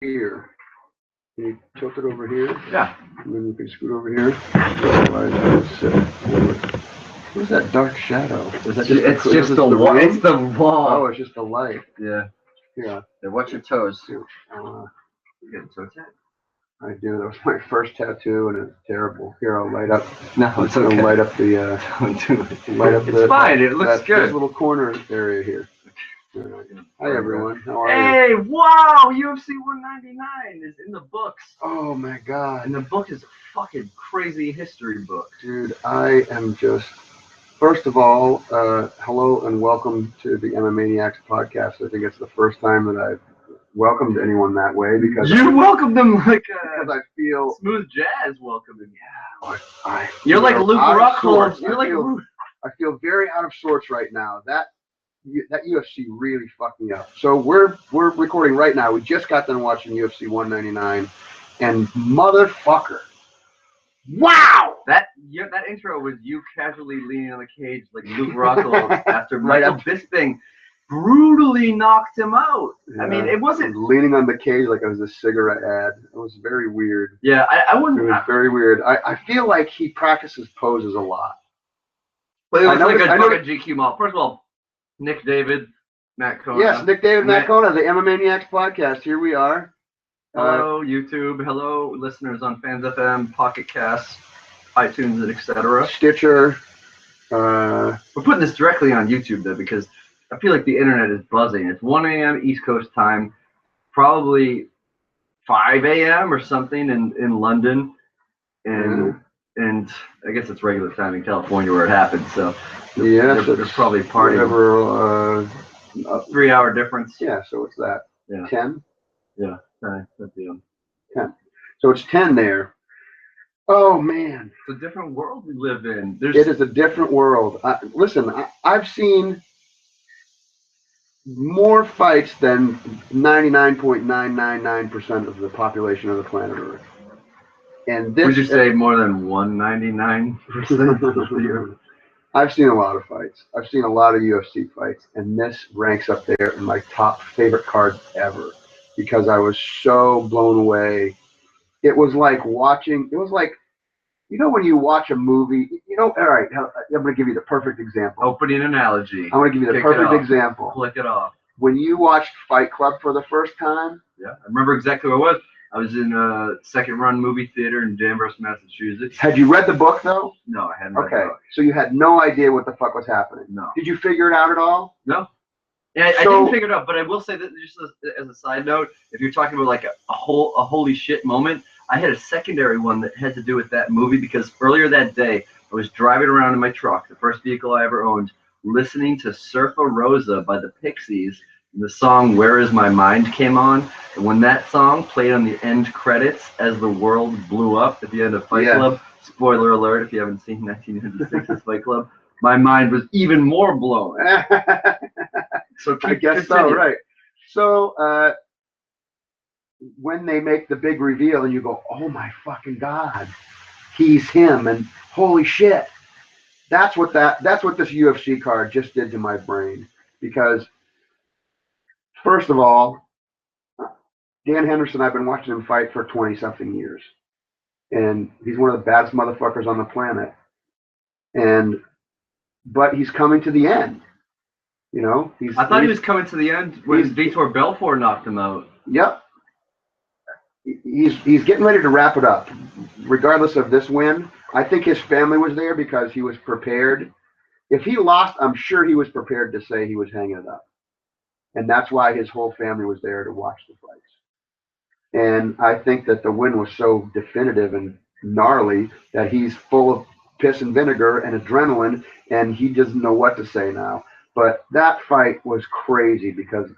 here. Can you tilt it over here? Yeah. And then you can scoot over here. What's that dark shadow? Is that it's just the wall. It's the wall. Oh, it's just the light. Yeah. Yeah. Watch your toes. You get a toe tag? I do. That was my first tattoo, and it's terrible. Here, I'll light up. No, it's okay. I'll light up the. Don't do it. Light up it's fine. It looks good. This little corner area here. Right. Hi everyone. How are you? Hey! Wow! UFC199 is in the books. Oh my god! And the book is a fucking crazy history book, dude. I am just. First of all, hello and welcome to the MMAniacs podcast. I think it's the first time that I've welcomed anyone that way because you welcomed them like because I feel smooth jazz welcoming. Yeah, you're like Luke Rockhold. You're like I feel very out of sorts right now. That UFC really fucked me up. So we're recording right now. We just got done watching UFC 199, and motherfucker, wow! That intro was you casually leaning on the cage like Luke Rockhold after Michael Bisping brutally knocked him out. Yeah, I mean, it wasn't leaning on the cage like it was a cigarette ad. It was very weird. Yeah, I wouldn't. It was very weird. I feel like he practices poses a lot. But it was like a GQ model. First of all, Nick David, Matt Kona. Yes, Nick David, Matt Kona, the MMAniacs podcast. Here we are. Hello, YouTube. Hello, listeners on Fans FM, Pocket Casts, iTunes, and etc. Stitcher. We're putting this directly on YouTube, though, because I feel like the internet is buzzing. It's 1 a.m. East Coast time, probably 5 a.m. or something in London, and I guess it's regular time in California where it happened. So yeah, there's probably a party. Whatever, 3-hour difference. Yeah, so it's that. Yeah. 10. Yeah, that's the 10. So it's 10 there. Oh man, it's a different world we live in. It is a different world. Listen, I've seen more fights than 99.999% of the population of the planet Earth. And this, would you say more than 199%? I've seen a lot of fights. I've seen a lot of UFC fights, and this ranks up there in my top favorite cards ever because I was so blown away. It was like watching. It was like, you know, when you watch a movie. You know, all right. I'm going to give you the perfect example. Opening analogy. I'm going to give you the perfect example. Click it off. When you watched Fight Club for the first time. Yeah, I remember exactly where I was. I was in a second-run movie theater in Danvers, Massachusetts. Had you read the book, though? No, I hadn't read the book. So you had no idea what the fuck was happening? No. Did you figure it out at all? No. Yeah, I didn't figure it out, but I will say that just as a side note, if you're talking about like a holy shit moment, I had a secondary one that had to do with that movie because earlier that day, I was driving around in my truck, the first vehicle I ever owned, listening to Surfer Rosa by the Pixies. The song "Where Is My Mind" came on, and when that song played on the end credits as the world blew up at the end of Fight Club, spoiler alert if you haven't seen 1996's Fight Club, my mind was even more blown. So I guess so, right. So when they make the big reveal and you go, oh my fucking God, he's him, and holy shit, that's what this UFC card just did to my brain. Because first of all, Dan Henderson, I've been watching him fight for 20-something years. And he's one of the baddest motherfuckers on the planet. But he's coming to the end. You know? I thought he was coming to the end when Vitor Belfort knocked him out. Yep. He's getting ready to wrap it up. Regardless of this win, I think his family was there because he was prepared. If he lost, I'm sure he was prepared to say he was hanging it up. And that's why his whole family was there to watch the fights. And I think that the win was so definitive and gnarly that he's full of piss and vinegar and adrenaline, and he doesn't know what to say now. But that fight was crazy because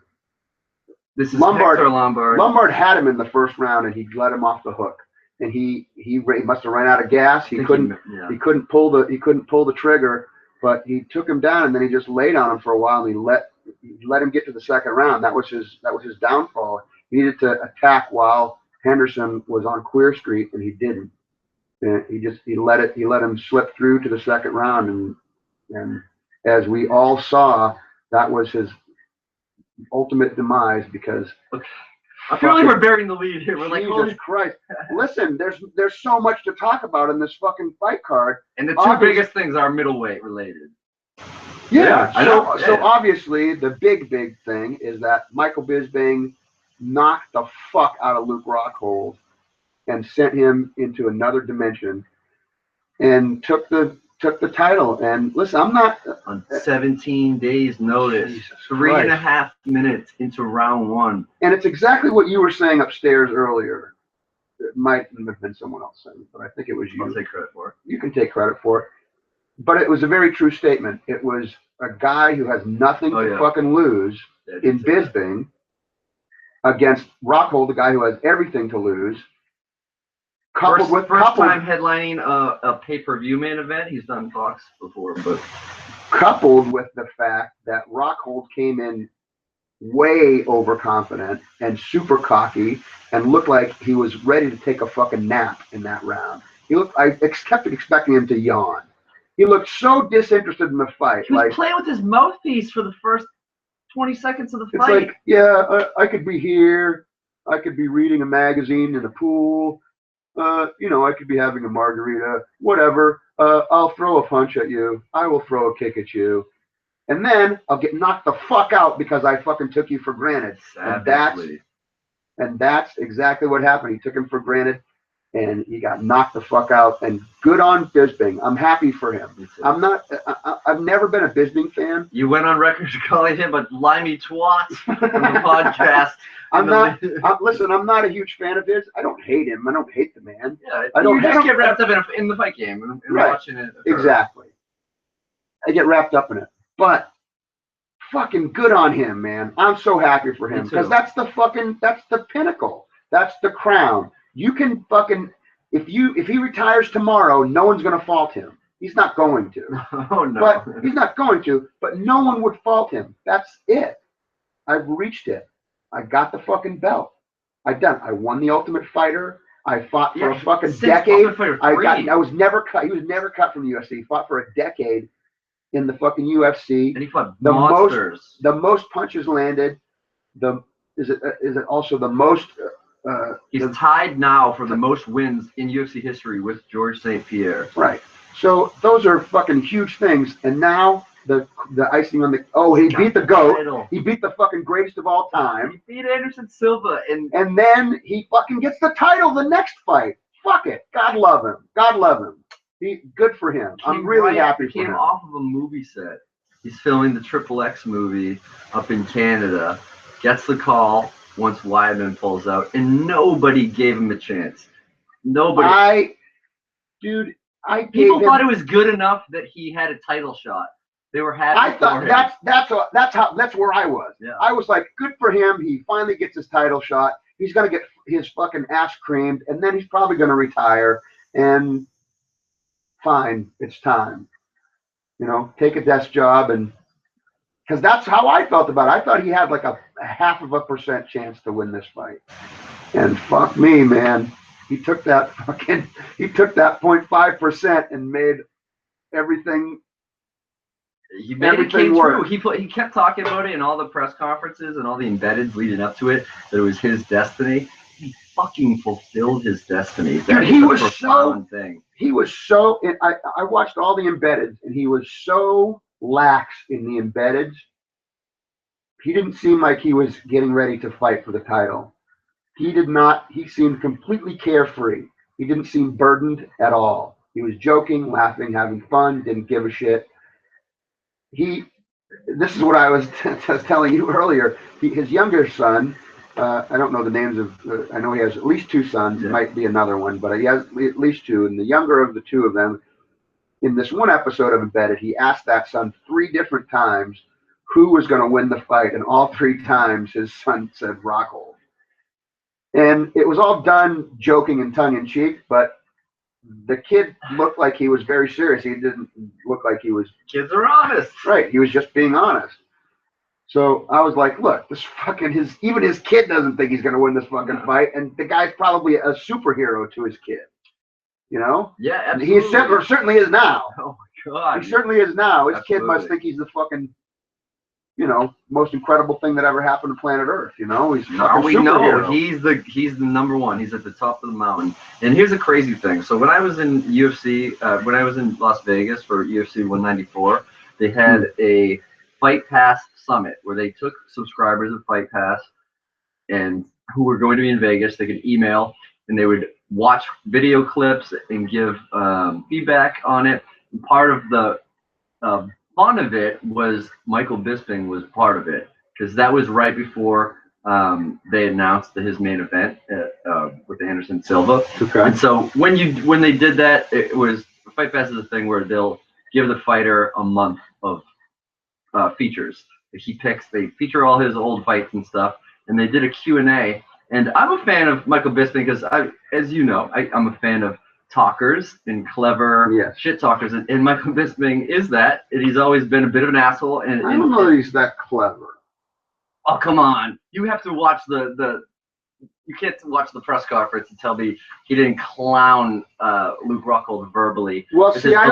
this is Hector Lombard. Lombard had him in the first round, and he let him off the hook. And he must have run out of gas. He couldn't pull the trigger, but he took him down, and then he just laid on him for a while, and he let him get to the second round. That was his downfall. He needed to attack while Henderson was on Queer Street, and he didn't. And he let him slip through to the second round, and as we all saw, that was his ultimate demise because I feel like we're burying the lead here. We're like, Jesus Christ. Listen, there's so much to talk about in this fucking fight card. And the two biggest things are middleweight related. Yeah. Yeah, So obviously the big thing is that Michael Bisping knocked the fuck out of Luke Rockhold and sent him into another dimension and took the title. And listen, I'm not on 17 days notice, Jesus 3.5 minutes into round 1. And it's exactly what you were saying upstairs earlier. It might have been someone else saying it, but I think it was you. I'll take credit for it. You can take credit for it. But it was a very true statement. It was a guy who has nothing to fucking lose in Bisping against Rockhold, the guy who has everything to lose. First time headlining a pay-per-view main event. He's done Fox before, but coupled with the fact that Rockhold came in way overconfident and super cocky and looked like he was ready to take a fucking nap in that round. I kept expecting him to yawn. He looked so disinterested in the fight. He was playing with his mouthpiece for the first 20 seconds of the fight. It's like, yeah, I could be here. I could be reading a magazine in the pool. I could be having a margarita. Whatever. I'll throw a punch at you. I will throw a kick at you. And then I'll get knocked the fuck out because I fucking took you for granted. And that's exactly what happened. He took him for granted. And he got knocked the fuck out. And good on Bisping. I'm happy for him. I've never been a Bisping fan. You went on record calling him a limey twat on the podcast. Listen, I'm not a huge fan of his. I don't hate him. I don't hate the man. Yeah, you just get wrapped up in the fight game and watching it. Exactly. I get wrapped up in it. But fucking good on him, man. I'm so happy for him. Because that's the pinnacle. That's the crown. You can fucking, if he retires tomorrow, no one's going to fault him. He's not going to. Oh, no. But he's not going to, but no one would fault him. That's it. I've reached it. I got the fucking belt. I won the Ultimate Fighter. I fought for a fucking decade. I was never cut. He was never cut from the UFC. He fought for a decade in the fucking UFC. And he fought monsters. The most punches landed. Is it also the most? He's tied now for the most wins in UFC history with Georges St. Pierre. Right. So those are fucking huge things. And now the icing on the he beat the GOAT. Title. He beat the fucking greatest of all time. He beat Anderson Silva and then he fucking gets the title the next fight. Fuck it. God love him. God love him. Good for him. I'm really happy for him. He came off of a movie set. He's filming the XXX movie up in Canada. Gets the call once Weidman pulls out, and nobody gave him a chance. Nobody. People thought it was good enough that he had a title shot. They were happy. I thought that's where I was. Yeah. I was like, good for him. He finally gets his title shot. He's gonna get his fucking ass creamed, and then he's probably gonna retire. And fine, it's time. Take a desk job, and because that's how I felt about it. I thought he had like a 0.5% chance to win this fight. And fuck me, man. He took that 0.5% and made everything. He made it came true. He kept talking about it in all the press conferences and all the embeddeds leading up to it, that it was his destiny. He fucking fulfilled his destiny. Dude, he was so. I watched all the embeddeds, and he was so lax in the embeddeds. He didn't seem like he was getting ready to fight for the title. He did not. He seemed completely carefree. He didn't seem burdened at all. He was joking, laughing, having fun, didn't give a shit. This is what I was telling you earlier. His younger son, I don't know the names of, I know he has at least 2 sons. It might be another one, but he has at least 2. And the younger of the 2 of them, in this one episode of Embedded, he asked that son 3 different times who was going to win the fight. And all 3 times his son said Rockhold. And it was all done joking and tongue-in-cheek, but the kid looked like he was very serious. He didn't look like he was. Kids are honest. Right. He was just being honest. So I was like, look, this fucking even his kid doesn't think he's going to win this fucking fight. And the guy's probably a superhero to his kid. Yeah, absolutely. He certainly is now. Oh, my God. He certainly is now. His kid must think he's the fucking, you know, most incredible thing that ever happened to planet Earth. You know, he's fucking we know superhero. he's the number one. He's at the top of the mountain. And here's a crazy thing. So when I was in UFC, when I was in Las Vegas for UFC 194, they had a Fight Pass summit where they took subscribers of Fight Pass and who were going to be in Vegas. They could email and they would watch video clips and give feedback on it. And part of the fun of it was Michael Bisping was part of it because that was right before they announced his main event with Anderson Silva. Okay. And so when they did that, it was Fight Pass is a thing where they'll give the fighter a month of features. They feature all his old fights and stuff, and they did a Q&A. And I'm a fan of Michael Bisping because, as you know, I'm a fan of talkers and clever shit talkers, and Michael Bisping is that. And he's always been a bit of an asshole. And I don't know that he's that clever. Oh, come on! You have to watch you can't watch the press conference and tell me he didn't clown Luke Rockhold verbally. Well, see, I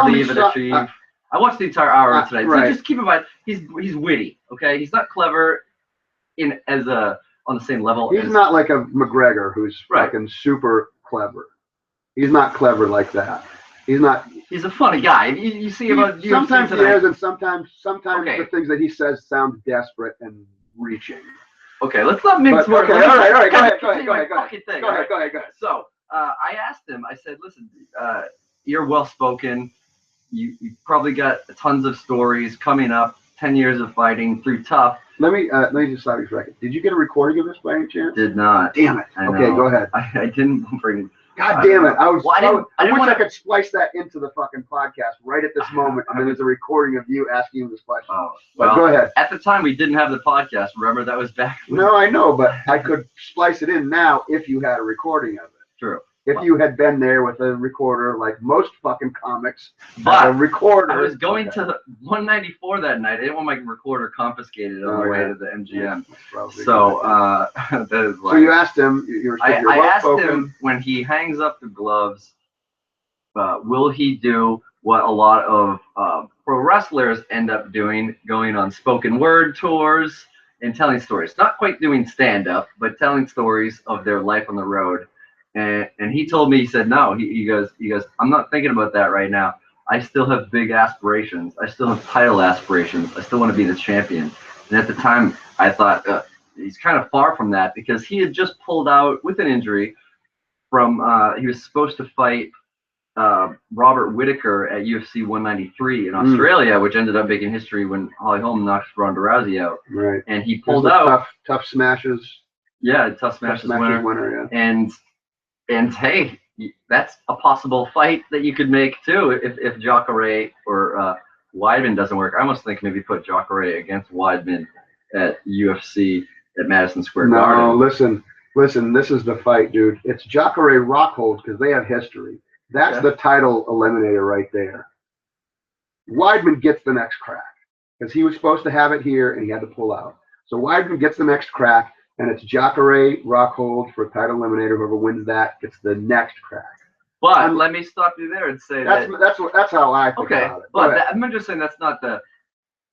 watched the entire hour tonight. Right. So just keep in mind, he's witty. Okay, he's not clever on the same level. He's not like a McGregor who's fucking super clever. He's not clever like that. He's not. He's a funny guy. You see him on UFC sometimes tonight. he is, and sometimes the things that he says sound desperate and reaching. Okay, let's not mix words. Okay, all right. Go ahead. So I asked him. I said, "Listen, you're well spoken. You probably got tons of stories coming up. 10 years of fighting through tough." Let me just stop you for a second. Did you get a recording of this by any chance? Did not. Damn it. Okay, go ahead. I didn't bring. God damn it! I wish I could splice that into the fucking podcast right at this moment, and then there's a recording of you asking him this question. Oh, well, go ahead. At the time, we didn't have the podcast. Remember, that was back. No, I know, but I could splice it in now if you had a recording of it. True. If you had been there with a recorder, like most fucking comics, but a recorder. I was going to the 194 that night. I didn't want my recorder confiscated on the way to the MGM. So that is why. So you asked him. I asked him when he hangs up the gloves, will he do what a lot of pro wrestlers end up doing, going on spoken word tours and telling stories. Not quite doing stand-up, but telling stories of their life on the road. And he told me, he said, no, he goes, I'm not thinking about that right now. I still have big aspirations. I still have title aspirations. I still want to be the champion. And at the time, I thought he's kind of far from that because he had just pulled out with an injury from, he was supposed to fight Robert Whittaker at UFC 193 in Australia, which ended up making history when Holly Holm knocked Ronda Rousey out. Right. And he pulled out. Tough smashes. Yeah, tough smashes winner. Yeah. And hey, that's a possible fight that you could make too if Jacare or Weidman doesn't work. I almost think maybe put Jacare against Weidman at UFC at Madison Square Garden. No, listen, this is the fight, dude. It's Jacare Rockhold because they have history. That's the title eliminator right there. Weidman gets the next crack because he was supposed to have it here and he had to pull out. So Weidman gets the next crack. And it's Jacare Rockhold for title eliminator. Whoever wins that gets the next crack. But let me stop you there and say that's how I think about it. But I'm just saying that's not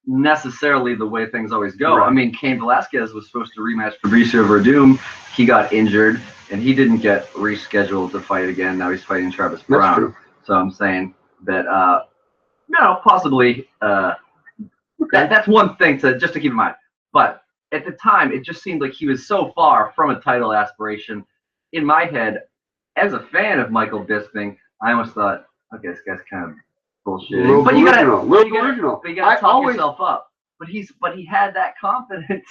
necessarily the way things always go. Right. I mean, Cain Velasquez was supposed to rematch Fabricio Verdum. He got injured and he didn't get rescheduled to fight again. Now he's fighting Travis Brown. That's true. So I'm saying that possibly that's one thing just to keep in mind. But at the time, it just seemed like he was so far from a title aspiration. In my head, as a fan of Michael Bisping, I almost thought, okay, this guy's kind of bullshit. But you gotta talk yourself up. But he had that confidence,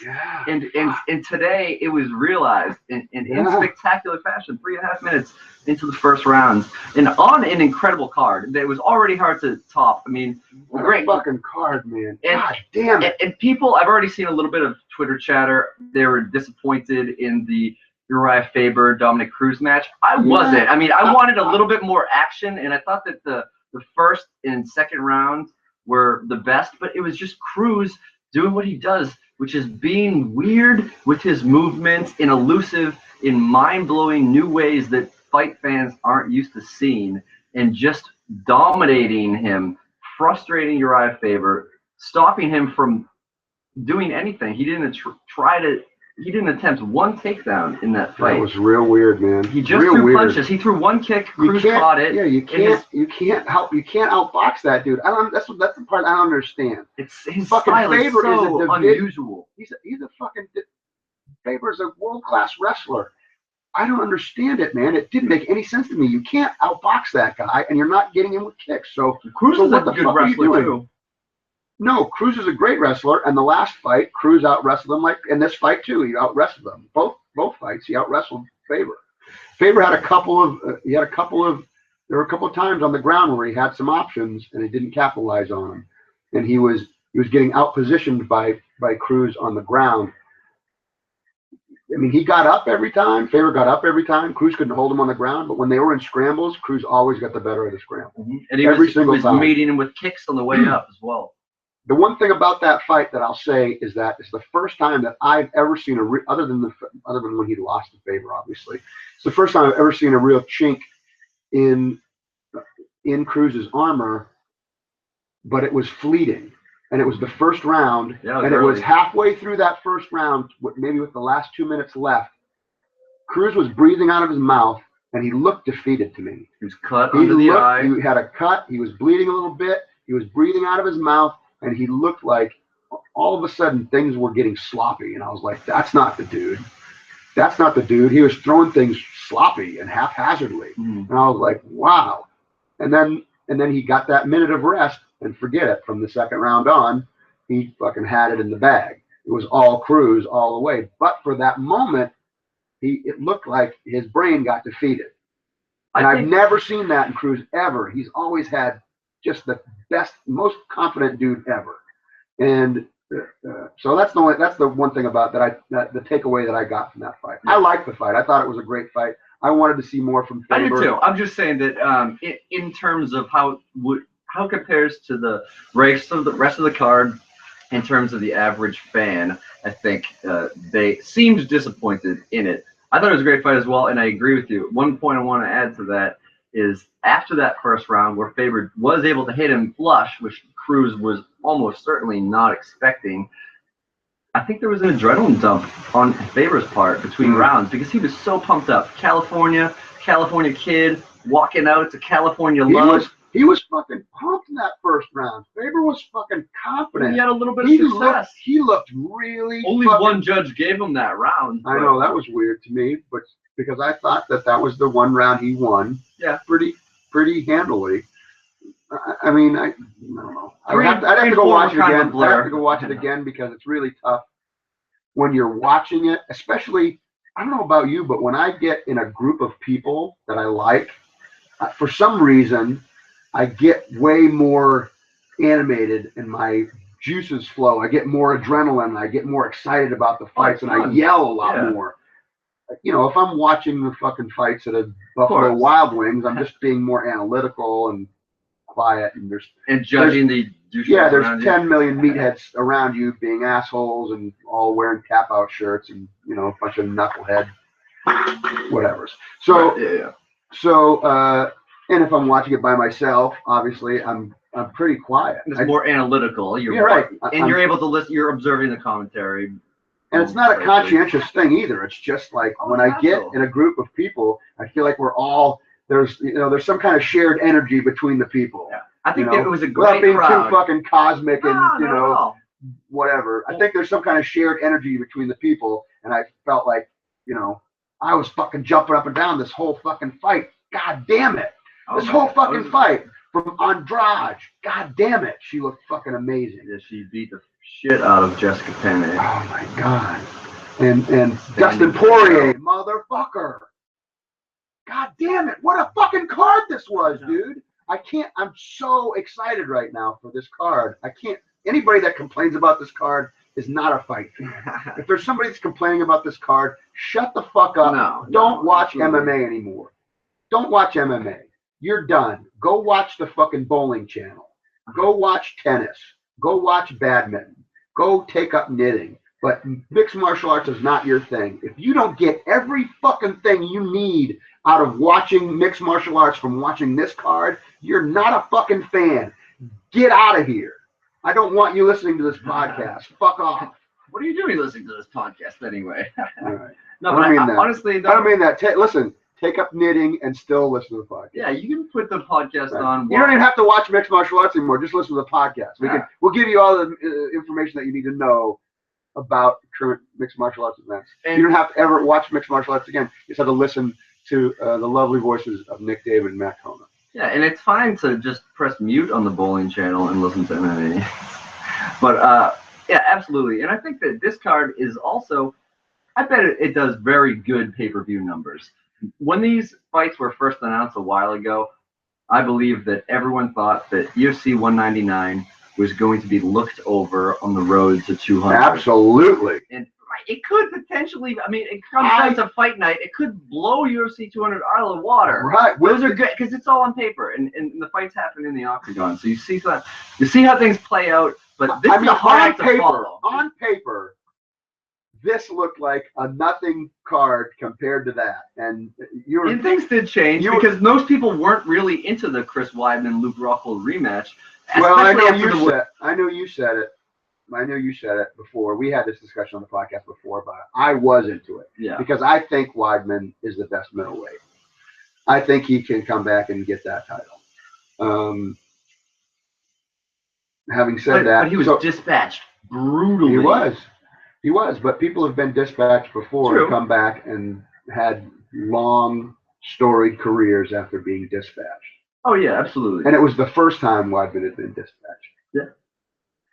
and today it was realized in spectacular fashion. 3.5 minutes into the first round, and on an incredible card that was already hard to top. I mean, great fucking card, man. God damn it! And people, I've already seen a little bit of Twitter chatter. They were disappointed in the Uriah Faber Dominic Cruz match. I wasn't. I mean, I wanted a little bit more action, and I thought that the first and second round were the best, but it was just Cruz doing what he does, which is being weird with his movements and elusive in mind-blowing new ways that fight fans aren't used to seeing, and just dominating him, frustrating Uriah Faber, stopping him from doing anything. He didn't try to. He didn't attempt one takedown in that fight. That was real weird, man. He just threw punches. He threw one kick. Cruz caught it. Yeah, you can't outbox that dude. That's the part I don't understand. It's his fucking style is Faber so is unusual. He's a fucking Faber's a world-class wrestler. I don't understand it, man. It didn't make any sense to me. You can't outbox that guy, and you're not getting him with kicks. So Cruz is a good wrestler too. No, Cruz is a great wrestler, and the last fight, Cruz out-wrestled him like in this fight too. He out-wrestled him. Both fights, he out-wrestled Faber. Faber had a couple of there were a couple of times on the ground where he had some options and he didn't capitalize on them. And he was getting out-positioned by Cruz on the ground. I mean, he got up every time. Faber got up every time. Cruz couldn't hold him on the ground, but when they were in scrambles, Cruz always got the better of the scramble. And he was meeting him with kicks on the way up as well. The one thing about that fight that I'll say is that it's the first time that I've ever seen other than when he lost to Faber, obviously, it's the first time I've ever seen a real chink in Cruz's armor, but it was fleeting, and it was the first round, and it was halfway through that first round, maybe with the last 2 minutes left. Cruz was breathing out of his mouth, and he looked defeated to me. He was cut under the eye. He had a cut. He was bleeding a little bit. He was breathing out of his mouth. And he looked like all of a sudden things were getting sloppy. And I was like, that's not the dude. That's not the dude. He was throwing things sloppy and haphazardly. And I was like, wow. And then he got that minute of rest, and forget it. From the second round on, he fucking had it in the bag. It was all Cruz all the way. But for that moment, it looked like his brain got defeated. And I've never seen that in Cruz ever. He's always had just the best, most confident dude ever, and so that's the one thing about the takeaway that I got from that fight. I liked the fight. I thought it was a great fight. I wanted to see more from Faber. I did too. I'm just saying that in terms of how it compares to the rest of the card, in terms of the average fan, I think they seemed disappointed in it. I thought it was a great fight as well, and I agree with you. One point I want to add to that is after that first round where Faber was able to hit him flush, which Cruz was almost certainly not expecting, I think there was an adrenaline dump on Faber's part between rounds because he was so pumped up. California kid walking out to California love. He was fucking pumped in that first round. Faber was fucking confident. He had a little bit of success. He looked really. Only one judge gave him that round. I know, that was weird to me, but because I thought that was the one round he won. Yeah. Pretty handily. I mean, I don't know. I'd have to go watch it again. I have to go watch it again because it's really tough when you're watching it, especially. I don't know about you, but when I get in a group of people that I like, for some reason, I get way more animated and my juices flow. I get more adrenaline. I get more excited about the fights, and I yell a lot more. You know, if I'm watching the fucking fights at a Buffalo Wild Wings, I'm just being more analytical and quiet, and judging the there's 10 million meatheads around you being assholes and all wearing tap out shirts and a bunch of knucklehead whatevers. So and if I'm watching it by myself, obviously I'm pretty quiet. It's more analytical. You're right, and you're able to listen. You're observing the commentary. And it's not a conscientious thing either. It's just like when I get in a group of people, I feel like we're all there's some kind of shared energy between the people. Yeah. I think it was a great being crowd. Too fucking cosmic and whatever. I think there's some kind of shared energy between the people, and I felt like I was fucking jumping up and down this whole fucking fight. God damn it! This whole fucking fight from Andrade. God damn it! She looked fucking amazing. Yeah, she beat the shit out of Jessica Penne. Oh my god! And Dustin Poirier, motherfucker! God damn it! What a fucking card this was, dude! I'm so excited right now for this card. Anybody that complains about this card is not a fight fan. If there's somebody that's complaining about this card, shut the fuck up. Don't watch MMA anymore. Don't watch MMA. You're done. Go watch the fucking bowling channel. Go watch tennis. Go watch badminton. Go take up knitting. But mixed martial arts is not your thing. If you don't get every fucking thing you need out of watching mixed martial arts from watching this card, you're not a fucking fan. Get out of here. I don't want you listening to this podcast. Fuck off. What are you doing listening to this podcast anyway? All right. No, I don't mean that. Honestly, I don't mean that. Listen, take up knitting and still listen to the podcast. Yeah, you can put the podcast Right. on. You don't even have to watch mixed martial arts anymore. Just listen to the podcast. We'll give you all the information that you need to know about current mixed martial arts events. And you don't have to ever watch mixed martial arts again. You just have to listen to the lovely voices of Nick, David, and Matt Kona. Yeah, and it's fine to just press mute on the bowling channel and listen to MMA. But yeah, absolutely. And I think that this card is also, I bet it does very good pay-per-view numbers. When these fights were first announced a while ago, I believe that everyone thought that UFC 199 was going to be looked over on the road to 200. Absolutely. And it could potentially, I mean, it comes down to fight night. It could blow UFC 200 out of the water. Right. Those are good because it's all on paper, and the fights happen in the octagon. So you see how things play out. But this is a hard act to follow. On paper, this looked like a nothing card compared to that. And things did change because most people weren't really into the Chris Weidman Luke Rockhold rematch. Well, I know you said it. I know you said it before. We had this discussion on the podcast before, but I was into it. Yeah. Because I think Weidman is the best middleweight. I think he can come back and get that title. Having said that, but he was dispatched brutally. He was. But people have been dispatched before and come back and had long, storied careers after being dispatched. Oh yeah, absolutely. And it was the first time Weidman had been dispatched. Yeah.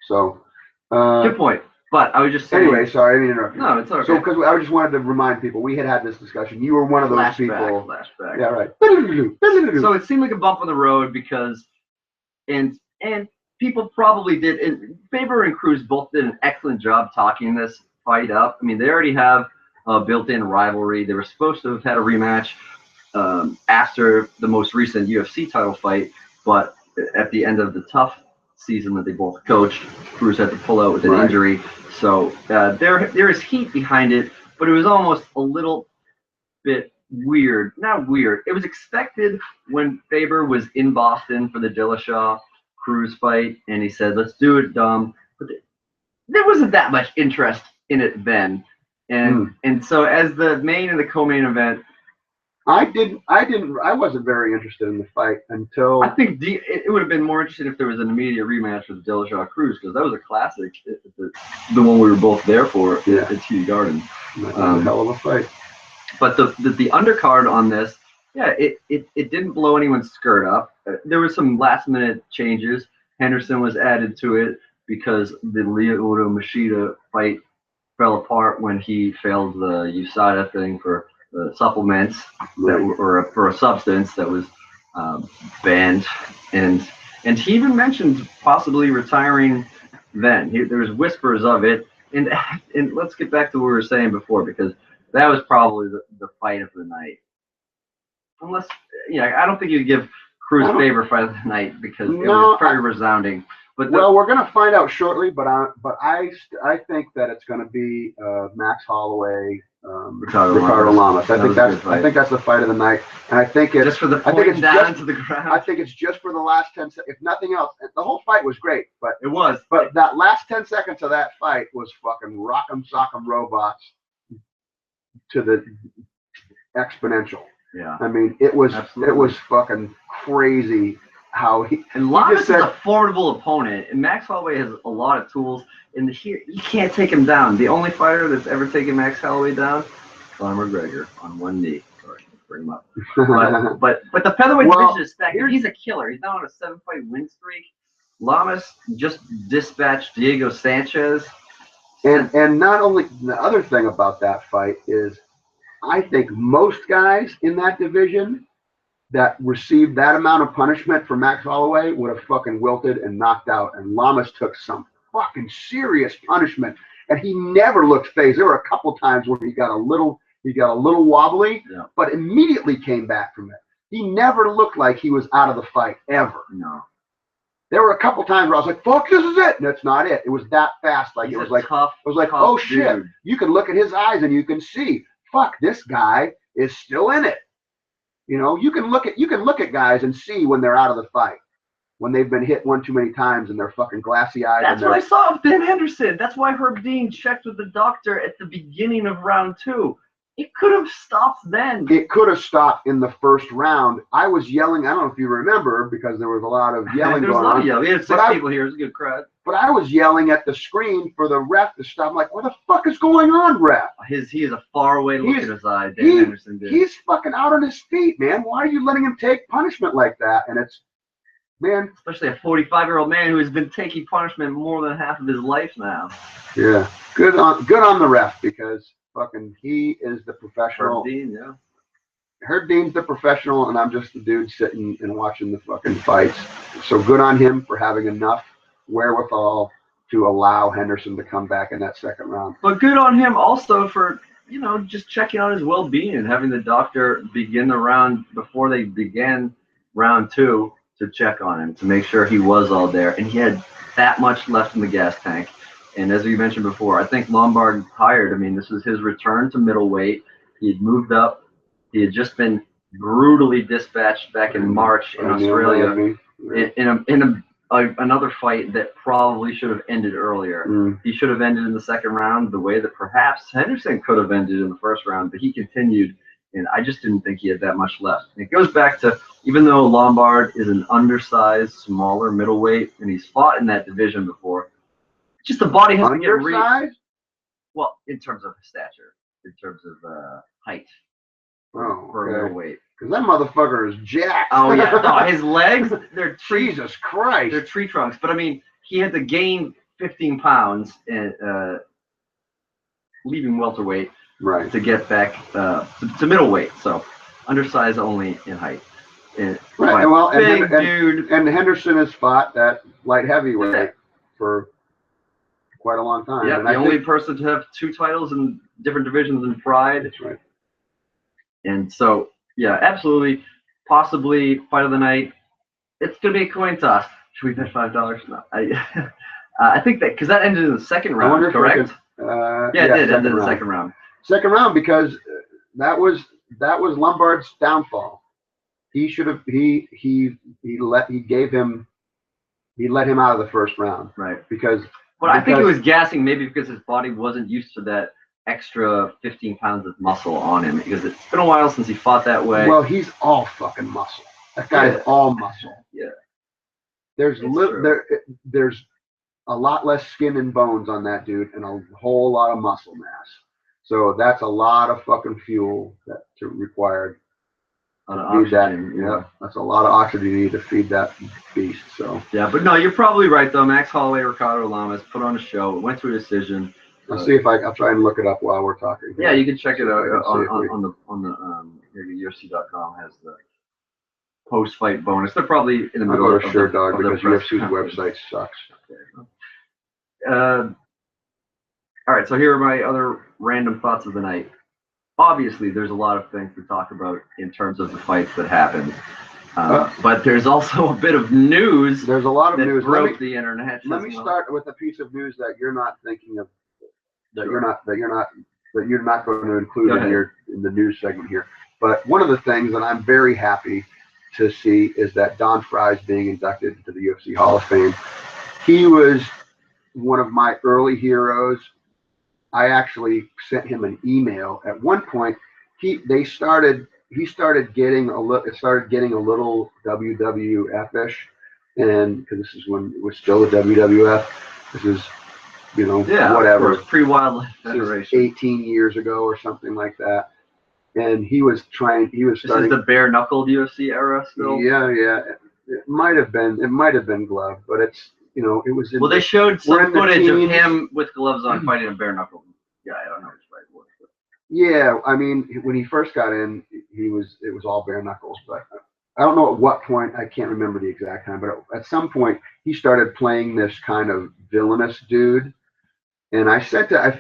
So. Good point. But I was just saying. Anyway, sorry, I didn't interrupt you. No, it's okay. So, because I just wanted to remind people, we had this discussion. You were one of those people. Flashback. Yeah, right. So it seemed like a bump on the road because, and people probably did. And Faber and Cruz both did an excellent job talking this fight up. I mean, they already have a built-in rivalry. They were supposed to have had a rematch after the most recent UFC title fight, but at the end of the tough season that they both coached, Cruz had to pull out with an injury. So there is heat behind it, but it was almost a little bit weird. Not weird. It was expected when Faber was in Boston for the Dillashaw Cruz fight, and he said, "Let's do it, Dom." But there wasn't that much interest in it then, and so as the main and the co-main event, I wasn't very interested in the fight until I think it would have been more interesting if there was an immediate rematch with Dillashaw Cruz, because that was a classic, the one we were both there for at TD Garden. A hell of a fight. But the undercard on this, it didn't blow anyone's skirt up. There were some last minute changes. Henderson was added to it because the Lyoto Machida fight fell apart when he failed the USADA thing for the supplements that were for a substance that was banned, and he even mentioned possibly retiring then. There was whispers of it, and let's get back to what we were saying before, because that was probably the fight of the night. Unless, I don't think you give Cruz Faber fight of the night because it was very resounding. But we're gonna find out shortly. But I think that it's gonna be Max Holloway. Ricardo Lamas. I think that's the fight of the night, and I think it's just for the point down into the ground. I think it's just for the last 10 seconds. If nothing else, the whole fight was great, but it was. But that last 10 seconds of that fight was fucking rock'em sock'em robots to the exponential. Yeah. I mean, it was fucking crazy how he. And Lamas is a formidable opponent, and Max Holloway has a lot of tools. And you can't take him down. The only fighter that's ever taken Max Holloway down, Conor McGregor on one knee. Sorry, bring him up. But the featherweight division is stacked. He's a killer. He's now on a 7-fight win streak. Lamas just dispatched Diego Sanchez. And not only the other thing about that fight is, I think most guys in that division that received that amount of punishment for Max Holloway would have fucking wilted and knocked out. And Lamas took some fucking serious punishment, and he never looked phased. There were a couple times where he got a little wobbly, but immediately came back from it. He never looked like he was out of the fight ever. No. There were a couple times where I was like, "Fuck, this is it," and it's not it. It was that fast. Like He's tough, oh shit! Dude. You can look at his eyes and you can see, fuck, this guy is still in it. You can look at guys and see when they're out of the fight. when they've been hit one too many times and they're fucking glassy eyed. That's what I saw of Ben Henderson. That's why Herb Dean checked with the doctor at the beginning of round 2. It could have stopped then. It could have stopped in the first round. I was yelling. I don't know if you remember because there was a lot of yelling There was going a lot on. of yelling. We had 6 people here. It was a good crowd. But I was yelling at the screen for the ref to stop. I'm like, what the fuck is going on, ref? He is a faraway look in his eye, Dan Henderson did. He's fucking out on his feet, man. Why are you letting him take punishment like that? And it's, man. Especially a 45-year-old man who has been taking punishment more than half of his life now. Yeah. Good on the ref because fucking he is the professional. Herb Dean, yeah. Herb Dean's the professional, and I'm just the dude sitting and watching the fucking fights. So good on him for having enough wherewithal to allow Henderson to come back in that second round. But good on him also for, just checking on his well-being and having the doctor begin the round before they began round 2 to check on him, to make sure he was all there. And he had that much left in the gas tank. And as we mentioned before, I think Lombard hired. I mean, this was his return to middleweight. He had moved up. He had just been brutally dispatched back in March in Australia in another fight that probably should have ended earlier. He should have ended in the second round the way that perhaps Henderson could have ended in the first round, but he continued, and I just didn't think he had that much left. And it goes back to, even though Lombard is an undersized, smaller middleweight, and he's fought in that division before, just the body has to get undersized. Well, in terms of stature, in terms of height. Oh, for a middleweight. Because that motherfucker is jacked. Oh yeah, no, his legs, they're Jesus Christ. They're tree trunks. But I mean, he had to gain 15 pounds and leaving welterweight to get back to middleweight. So undersized only in height. Right. Well, big dude. And Henderson has fought at light heavyweight for quite a long time. Yeah, and the only person to have 2 titles in different divisions in Pride. That's right. And so, yeah, absolutely, possibly fight of the night. It's gonna be a coin toss. Should we bet $5? No, I think that because that ended in the second round, correct? Yeah, it did end in the second round. Second round because that was Lombard's downfall. He should have he let him out of the first round. Right. Because. But I think he was gassing maybe because his body wasn't used to that extra 15 pounds of muscle on him, because it's been a while since he fought that way. Well, he's all fucking muscle. That guy is all muscle. Yeah. There's a lot less skin and bones on that dude and a whole lot of muscle mass. So that's a lot of fucking fuel required to feed that. Yeah, that's a lot of oxygen you need to feed that beast. So yeah, but no, you're probably right though. Max Holloway, Ricardo Lamas put on a show. It went to a decision. I'll see if I'll try and look it up while we're talking. Yeah, you can check it out on the UFC.com has the post-fight bonus. They're probably in the middle of Sure Dog because UFC's website sucks. All right, so here are my other random thoughts of the night. Obviously, there's a lot of things to talk about in terms of the fights that happened. But there's also a bit of news. There's a lot of news. Broke the internet. Let me start with a piece of news that you're not thinking of. That you're not going to include in the news segment here. But one of the things that I'm very happy to see is that Don Frye's being inducted into the UFC Hall of Fame. He was one of my early heroes. I actually sent him an email at one point. He started getting a little WWF-ish, and because this is when it was still the WWF. This is whatever. Pre-Wildlife Federation. 18 years ago or something like that. And this is the bare-knuckled UFC era still? Yeah. It might have been glove, but it's, it was in. Well, they showed some footage of him with gloves on fighting a bare-knuckled guy. I don't know which fight it was. But. Yeah, I mean, when he first got in, it was all bare knuckles, but I don't know at what point, I can't remember the exact time, but at some point he started playing this kind of villainous dude. And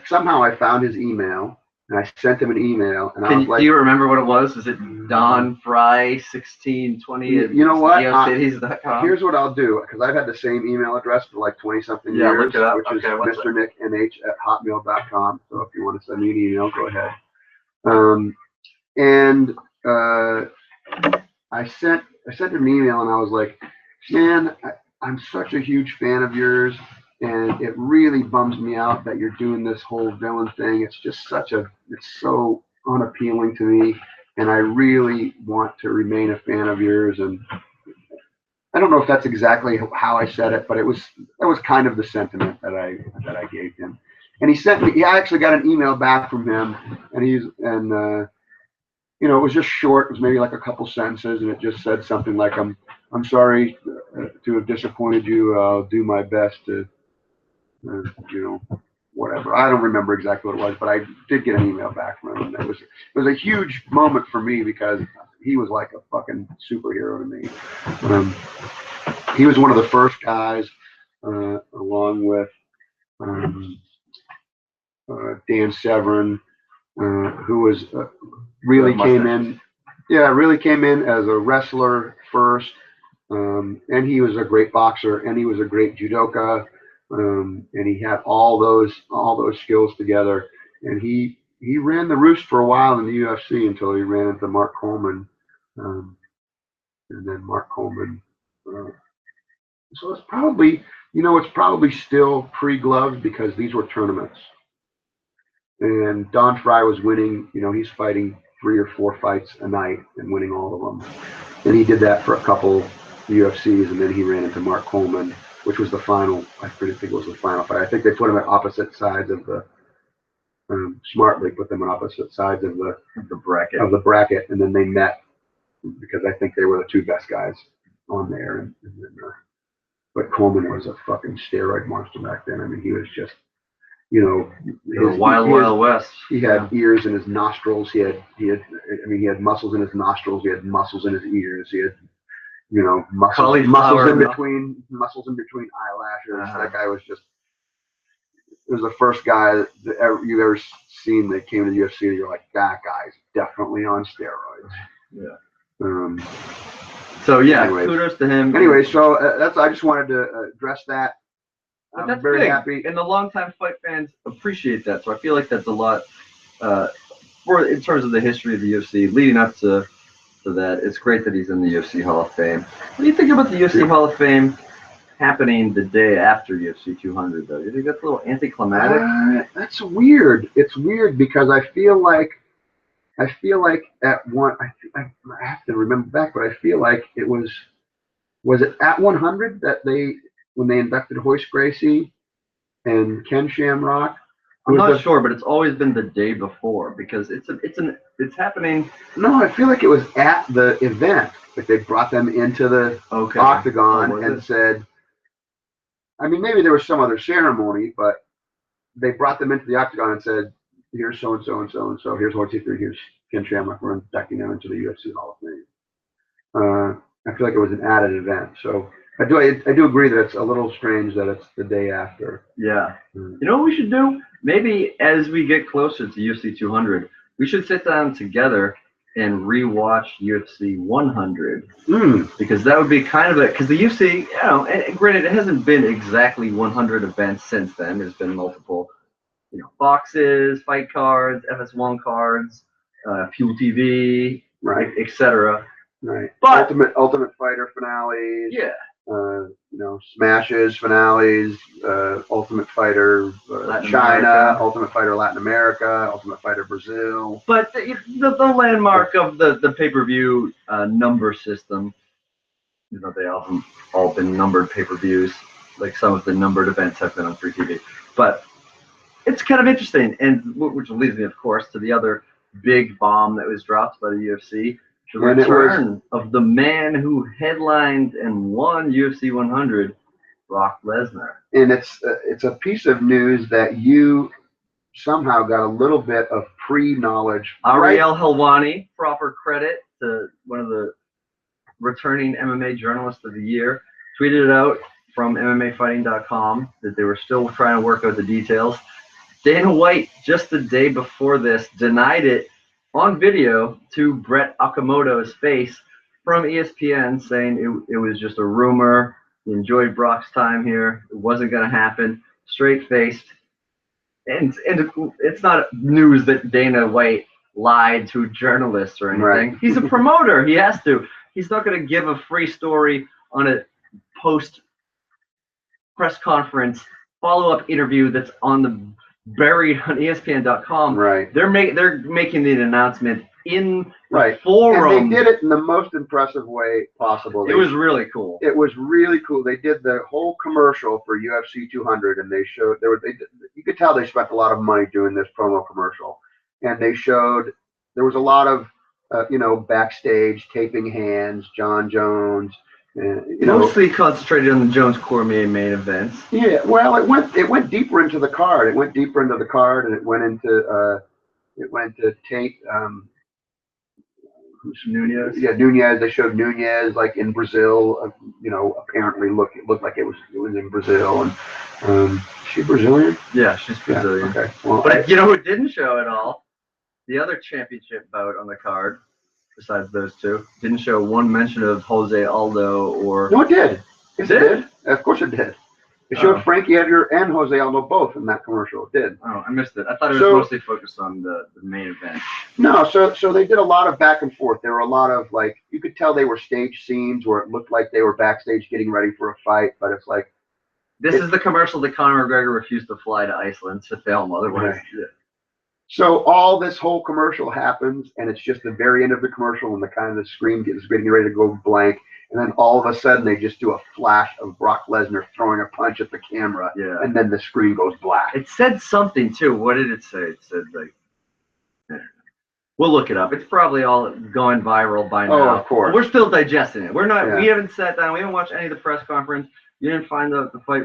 somehow I found his email, and I sent him an email, and I was like, do you remember what it was? Is it Don Fry 1620? You know what? Here's what I'll do, because I've had the same email address for like 20-something years, look it up. Which is mrnicknh@hotmail.com. So if you want to send me an email, go ahead. I sent him an email, and I was like, man, I'm such a huge fan of yours, and it really bums me out that you're doing this whole villain thing. It's just it's so unappealing to me, and I really want to remain a fan of yours. And I don't know if that's exactly how I said it, but that was kind of the sentiment that I gave him. And I actually got an email back from him, and it was just short. It was maybe like a couple sentences, and it just said something like, I'm sorry to have disappointed you. I'll do my best to, whatever. I don't remember exactly what it was, but I did get an email back from him, and it was a huge moment for me because he was like a fucking superhero to me. He was one of the first guys, along with Dan Severn, who was really came in as a wrestler first, and he was a great boxer, and he was a great judoka, and he had all those skills together, and he ran the roost for a while in the UFC until he ran into Mark Coleman, and then Mark Coleman. So it's probably still pre-gloved because these were tournaments. And Don Fry was winning, he's fighting 3 or 4 fights a night and winning all of them. And he did that for a couple UFCs, and then he ran into Mark Coleman, which was the final. I think it was the final fight. I think they put him at opposite sides of the, smartly put them on opposite sides of the bracket, and then they met because I think they were the 2 best guys on there. And then, but Coleman was a fucking steroid monster back then. I mean, he was just, Wild West. He had ears in his nostrils. He had muscles in his nostrils. He had muscles in his ears. He had, muscles in between eyelashes. That guy was just. It was the first guy that you've ever seen that came to the UFC. And you're like, that guy's definitely on steroids. Yeah. So yeah, kudos to him. Anyway, so I just wanted to address that. But that's very happy, and the longtime fight fans appreciate that. So I feel like that's a lot in terms of the history of the UFC leading up to that. It's great that he's in the UFC Hall of Fame. What do you think about the UFC Hall of Fame happening the day after UFC 200? Though, do you think that's a little anticlimactic? That's weird. It's weird because I feel like at one. I have to remember back, but I feel like it was it at 100 that when they inducted Hoist Gracie and Ken Shamrock. I'm not sure, but it's always been the day before because it's happening. No, I feel like it was at the event. Like they brought them into the octagon and said, I mean, maybe there was some other ceremony, but they brought them into the octagon and said, here's so and so and so and so. Here's Hoist Gracie. Here's Ken Shamrock. We're inducting them into the UFC Hall of Fame. I feel like it was an added event. So I do agree that it's a little strange that it's the day after. Yeah. You know what we should do? Maybe as we get closer to UFC 200, we should sit down together and rewatch UFC 100. Because that would be kind of because the UFC, and granted, it hasn't been exactly 100 events since then. There's been multiple, boxes, fight cards, FS1 cards, Fuel TV, right, etc. Right. But Ultimate Fighter finales. Yeah. Smashes finales, Ultimate Fighter China, Ultimate Fighter Latin America, Ultimate Fighter Brazil. But the landmark of the pay-per-view number system, they all been numbered pay-per-views. Like some of the numbered events have been on free TV. But it's kind of interesting, and which leads me, of course, to the other big bomb that was dropped by the UFC. The return of the man who headlined and won UFC 100, Brock Lesnar. And it's a piece of news that you somehow got a little bit of pre-knowledge. Ariel Helwani, proper credit to one of the returning MMA journalists of the year, tweeted it out from MMAfighting.com that they were still trying to work out the details. Dana White, just the day before this, denied it on video to Brett Okamoto's face from ESPN, saying it was just a rumor. He enjoyed Brock's time here. It wasn't going to happen. Straight-faced. And it's not news that Dana White lied to journalists or anything. Right. He's a promoter. He has to. He's not going to give a free story on a post press conference follow-up interview that's on the buried on ESPN.com. Right. They're making the announcement in the And forum. they did it in the most impressive way possible. It was really cool. It was really cool. They did the whole commercial for UFC 200, and they showed you could tell they spent a lot of money doing this promo commercial, and they showed there was a lot of backstage taping hands, John Jones. Mostly concentrated on the Jones Cormier main events. Yeah, well, it went deeper into the card. It went deeper into the card, and it went into tape. Nunez. Yeah, Nunez. They showed Nunez like in Brazil. Apparently looked like it was in Brazil. And is she Brazilian? Yeah, she's Brazilian. Yeah, okay. Well, but you know who didn't show at all? The other championship bout on the card, besides those two, didn't show one mention of Jose Aldo or. No, it did. It did? Of course it did. It showed Frankie Edgar and Jose Aldo both in that commercial. It did. Oh, I missed it. I thought it was mostly focused on the main event. No, so they did a lot of back and forth. There were a lot of you could tell they were stage scenes where it looked like they were backstage getting ready for a fight, but it's like. This is the commercial that Conor McGregor refused to fly to Iceland to film. Otherwise, right. So all this whole commercial happens, and it's just the very end of the commercial when the screen gets getting ready to go blank, and then all of a sudden they just do a flash of Brock Lesnar throwing a punch at the camera, and then the screen goes black. It said something too. What did it say? It said we'll look it up. It's probably all going viral by now. Oh, of course. We're still digesting it. We're not. Yeah. We haven't sat down. We haven't watched any of the press conference. You didn't find the fight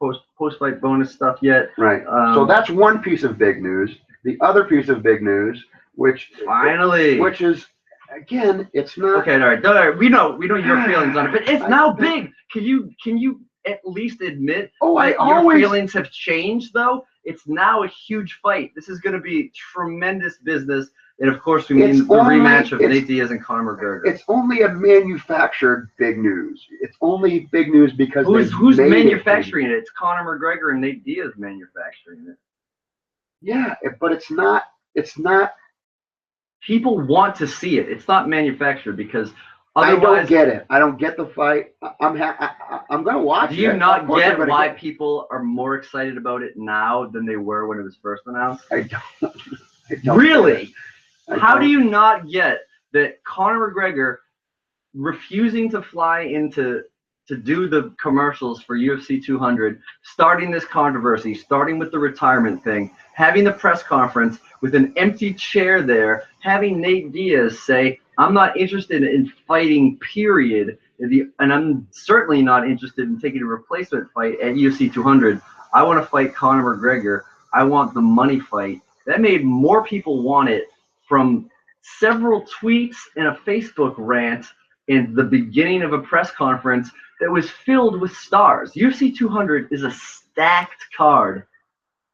post-fight bonus stuff yet. Right. So that's one piece of big news. The other piece of big news, which is, again, it's not. Okay, all right. We know your feelings on it, but it's now big. Can you at least admit your feelings have changed though? It's now a huge fight. This is going to be tremendous business, and of course we mean the rematch of Nate Diaz and Conor McGregor. It's only a manufactured big news. It's only big news because who's manufacturing it? It's Conor McGregor and Nate Diaz manufacturing it. Yeah, but it's not. People want to see it. It's not manufactured because otherwise. I don't get it. I don't get the fight. I'm going to watch it. Do you not get why people are more excited about it now than they were when it was first announced? I don't really? How do you not get that Conor McGregor refusing to fly to do the commercials for UFC 200, starting this controversy, starting with the retirement thing, having the press conference with an empty chair there, having Nate Diaz say, I'm not interested in fighting, period, and I'm certainly not interested in taking a replacement fight at UFC 200. I want to fight Conor McGregor. I want the money fight. That made more people want it from several tweets and a Facebook rant in the beginning of a press conference that was filled with stars. UFC 200 is a stacked card,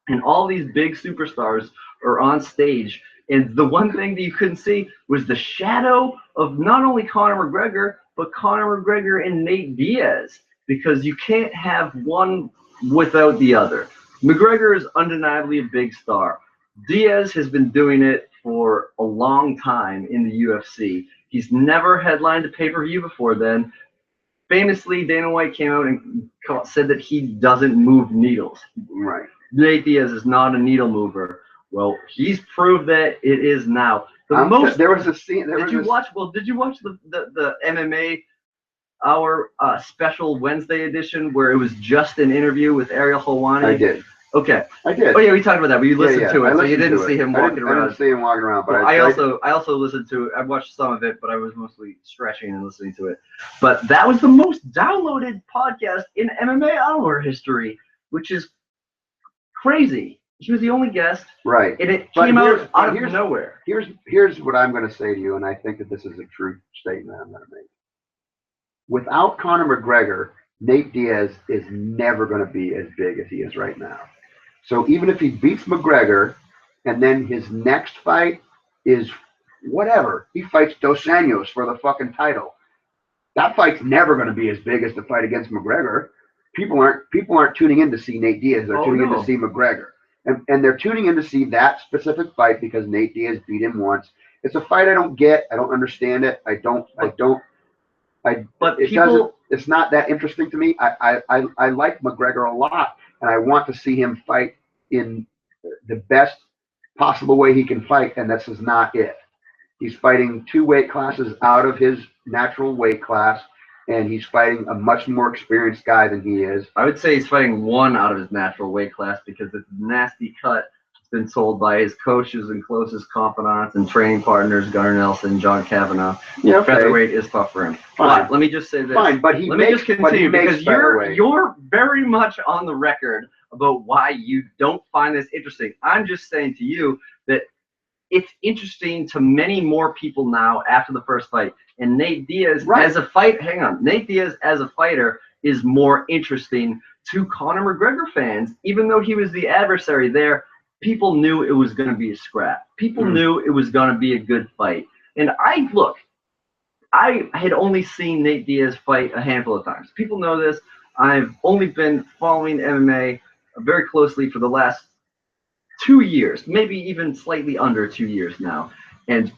and all these big superstars are on stage. And the one thing that you couldn't see was the shadow of not only Conor McGregor, but Conor McGregor and Nate Diaz, because you can't have one without the other. McGregor is undeniably a big star. Diaz has been doing it for a long time in the UFC. He's never headlined a pay-per-view before then. Famously, Dana White came out and said that he doesn't move needles. Right. Nate Diaz is not a needle mover. Well, he's proved that it is now. There was a scene. Did you watch the MMA Hour special Wednesday edition where it was just an interview with Ariel Helwani? I did. Okay. I did. Oh yeah, we talked about that. But you listened to it, so you didn't see him walking around. I didn't see him walking around, but I also listened to it. I watched some of it, but I was mostly stretching and listening to it. But that was the most downloaded podcast in MMA Hour history, which is crazy. He was the only guest, right? And it came out of nowhere. Here's what I'm going to say to you, and I think that this is a true statement I'm going to make. Without Conor McGregor, Nate Diaz is never going to be as big as he is right now. So even if he beats McGregor, and then his next fight is whatever, he fights Dos Anjos for the fucking title. That fight's never going to be as big as the fight against McGregor. People aren't tuning in to see Nate Diaz. They're tuning in to see McGregor. And they're tuning in to see that specific fight because Nate Diaz beat him once. It's a fight I don't get. I don't understand it. It's not that interesting to me. I like McGregor a lot, and I want to see him fight in the best possible way he can fight, and this is not it. He's fighting 2 weight classes out of his natural weight class, and he's fighting a much more experienced guy than he is. I would say he's fighting 1 out of his natural weight class because it's a nasty cut. It's been sold by his coaches and closest confidants and training partners, Gunnar Nelson, John Kavanagh. Yeah, okay. Featherweight is tough for him. Fine. But let me just say this. Fine, but let me just continue because you're very much on the record about why you don't find this interesting. I'm just saying to you that it's interesting to many more people now after the first fight. And Nate Diaz as a Nate Diaz as a fighter is more interesting to Conor McGregor fans, even though he was the adversary there. People knew it was going to be a scrap. People knew it was going to be a good fight. And I had only seen Nate Diaz fight a handful of times. People know this. I've only been following MMA very closely for the last 2 years, maybe even slightly under 2 years now. And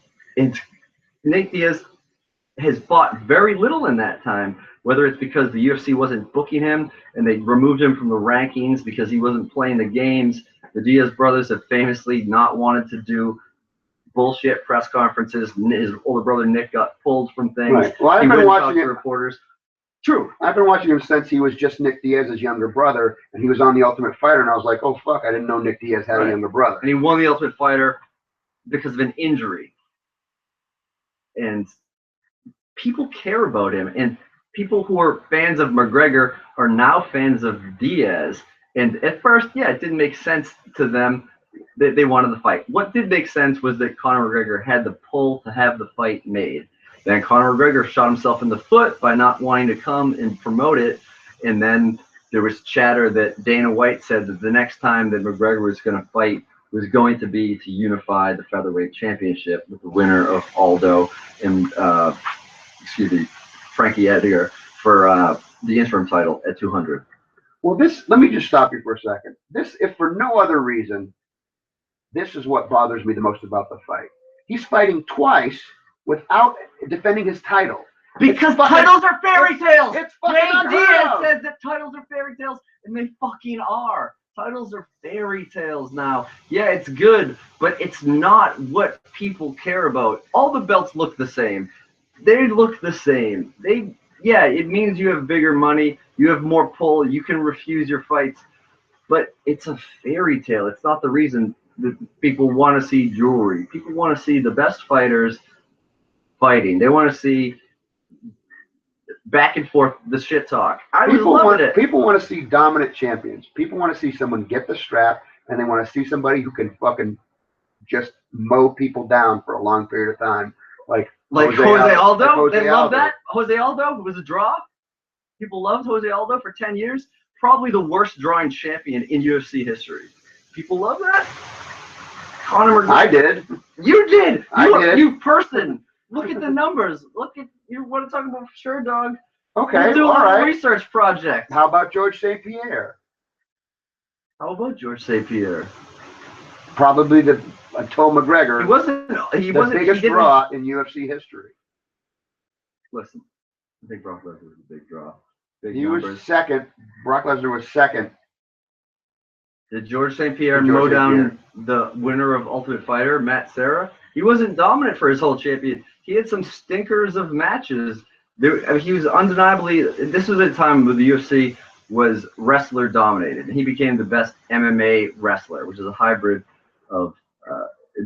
Nate Diaz has fought very little in that time, whether it's because the UFC wasn't booking him and they removed him from the rankings because he wasn't playing the games. The Diaz brothers have famously not wanted to do bullshit press conferences. His older brother Nick got pulled from things. Right. Well, I've been watching reporters. True. I've been watching him since he was just Nick Diaz's younger brother, and he was on The Ultimate Fighter, and I was like, oh, fuck, I didn't know Nick Diaz had a younger brother. And he won The Ultimate Fighter because of an injury. And people care about him, and people who are fans of McGregor are now fans of Diaz. And at first, yeah, it didn't make sense to them that they wanted the fight. What did make sense was that Conor McGregor had the pull to have the fight made. Then Conor McGregor shot himself in the foot by not wanting to come and promote it. And then there was chatter that Dana White said that the next time that McGregor was going to fight was going to be to unify the featherweight championship with the winner of Aldo and Frankie Edgar for the interim title at 200. Well, let me just stop you for a second. If for no other reason, this is what bothers me the most about the fight. He's fighting twice without defending his title. Because titles are fairy tales. It's fucking Nate Diaz says that titles are fairy tales, and they fucking are. Titles are fairy tales now. Yeah, it's good, but it's not what people care about. All the belts look the same. They look the same. Yeah, it means you have bigger money, you have more pull, you can refuse your fights, but it's a fairy tale. It's not the reason that people want to see jewelry. People want to see the best fighters fighting. They want to see back and forth the shit talk. People want to see dominant champions. People want to see someone get the strap, and they want to see somebody who can fucking just mow people down for a long period of time. Like Jose Aldo. They love that. Jose Aldo was a draw. People loved Jose Aldo for 10 years. Probably the worst drawing champion in UFC history. People love that. Conor McGregor. I did. You did. I did. You person. Look at the numbers. Look at you want to talk about for sure, dog. Okay. Do a little research project. How about George St. Pierre? How about George St. Pierre? Probably until McGregor. He wasn't the biggest draw in UFC history. Listen, I think Brock Lesnar was a big draw. He was second. Brock Lesnar was second. Did George St. Pierre mow down the winner of Ultimate Fighter, Matt Serra? He wasn't dominant for his whole champion. He had some stinkers of matches. He was undeniably. This was a time where the UFC was wrestler dominated, and he became the best MMA wrestler, which is a hybrid of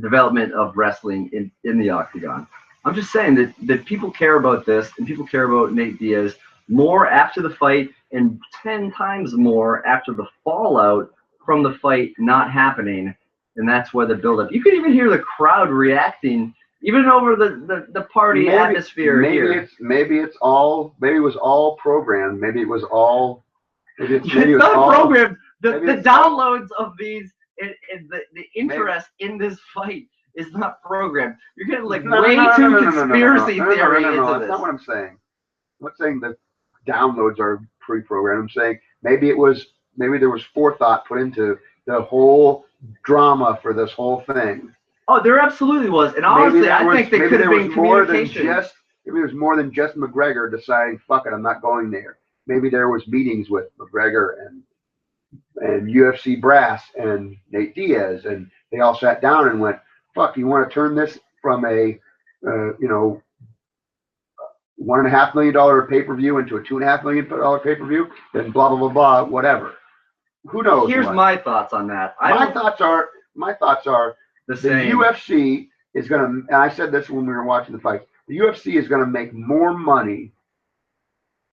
development of wrestling in the octagon. I'm just saying that people care about this, and people care about Nate Diaz more after the fight, and 10 times more after the fallout from the fight not happening, and that's why the buildup. You could even hear the crowd reacting, even over the party atmosphere here. Maybe it was all programmed. Maybe it was all. It's not programmed. The downloads of these and the interest in this fight is not programmed. You're getting way too conspiracy theory into this. That's not what I'm saying. I'm not saying the downloads are pre-programmed. I'm saying maybe there was forethought put into the whole drama for this whole thing. Oh, there absolutely was, and honestly, I think there could have been communication. More than just Maybe there's more than just McGregor deciding, fuck it, I'm not going there. Maybe there was meetings with McGregor and UFC brass and Nate Diaz, and they all sat down and went, fuck, you want to turn this from a, $1.5 million pay-per-view into a $2.5 million pay-per-view, then blah, blah, blah, blah, whatever. Who knows? Here's my thoughts on that. My thoughts are the same. UFC is going to, and I said this when we were watching the fight, the UFC is going to make more money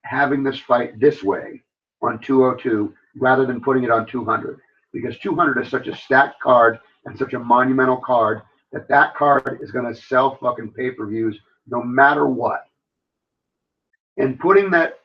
having this fight this way on 202 rather than putting it on 200, because 200 is such a stacked card and such a monumental card that card is going to sell fucking pay-per-views no matter what. And putting that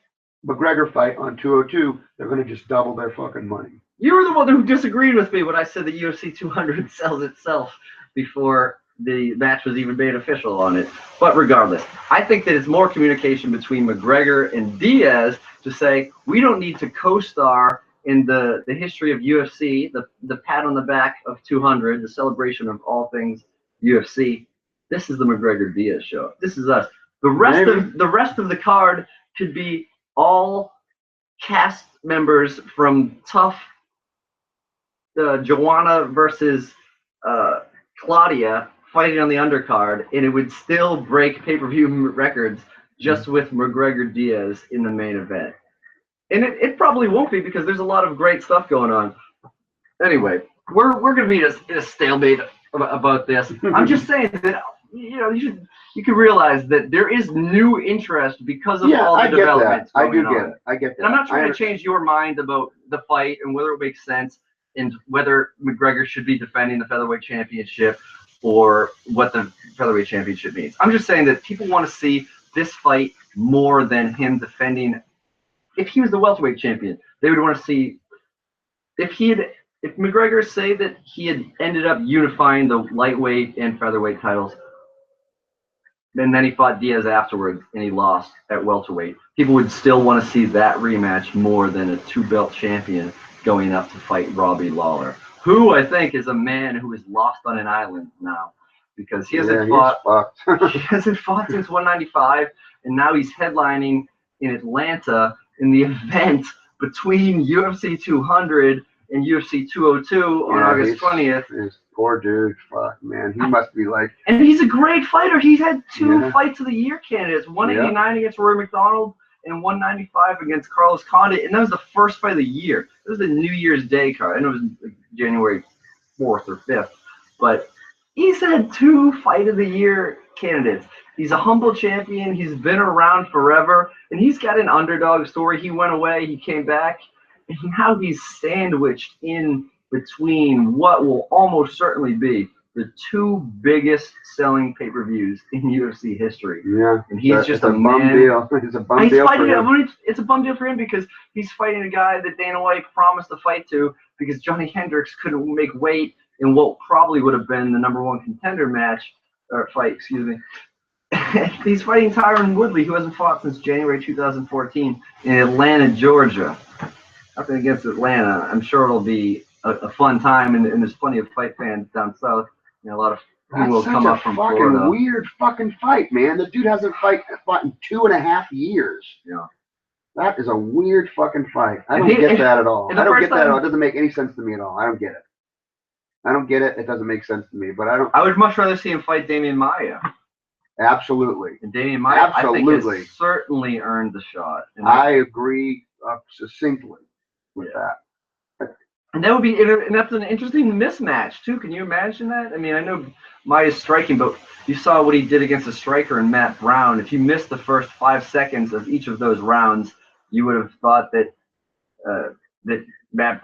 McGregor fight on 202, they're going to just double their fucking money. You were the one who disagreed with me when I said the UFC 200 sells itself before the match was even made official on it. But regardless, I think that it's more communication between McGregor and Diaz to say, we don't need to co-star in the history of UFC, the pat on the back of 200, the celebration of all things UFC. This is the McGregor-Diaz show. This is us. The rest of the card could be all cast members from Tough, Joanna versus Claudia fighting on the undercard, and it would still break pay-per-view records just with McGregor-Diaz in the main event. And it probably won't be, because there's a lot of great stuff going on. Anyway, we're going to be in a stalemate about this. I'm just saying that you can realize that there is new interest because of all the developments going on. I get that. And I'm not trying to change your mind about the fight and whether it makes sense and whether McGregor should be defending the featherweight championship or what the featherweight championship means. I'm just saying that people want to see this fight more than him defending. If he was the welterweight champion, they would want to see if McGregor say that he had ended up unifying the lightweight and featherweight titles, and then he fought Diaz afterwards and he lost at welterweight, people would still want to see that rematch more than a two-belt champion going up to fight Robbie Lawler, who I think is a man who is lost on an island now, because he hasn't fought he hasn't fought since 195, and now he's headlining in Atlanta in the event between UFC 200 and UFC 202 on August 20th. This poor dude, fuck, man. He must be like... And he's a great fighter. He's had two Fights of the Year candidates, 189 against Rory McDonald and 195 against Carlos Condit, and that was the first fight of the year. It was the New Year's Day card. I know it was like January 4th or 5th, but he's had two Fight of the Year candidates. He's a humble champion. He's been around forever, and he's got an underdog story. He went away. He came back. And now he's sandwiched in between what will almost certainly be the two biggest selling pay-per-views in UFC history. Yeah, and he's just a bum deal. It's a bum deal for him. It's a bum deal for him because he's fighting a guy that Dana White promised to fight to, because Johnny Hendricks couldn't make weight in what probably would have been the #1 contender fight. He's fighting Tyron Woodley, who hasn't fought since January 2014 in Atlanta, Georgia. Nothing against Atlanta. I'm sure it'll be a fun time, and there's plenty of fight fans down south. A lot of people will come up from Florida. That's such a weird fucking fight, man. The dude hasn't fought in 2.5 years. Yeah. That is a weird fucking fight. I don't get that at all. I don't get that at all. It doesn't make any sense to me at all. I don't get it. It doesn't make sense to me. But I would much rather see him fight Damian Maia. Absolutely. And Damian Maia, I think, has certainly earned the shot. And I agree succinctly with that. And that would be, and that's an interesting mismatch too. Can you imagine that? I mean, I know Maia's striking, but you saw what he did against a striker in Matt Brown. If you missed the first 5 seconds of each of those rounds, you would have thought that Matt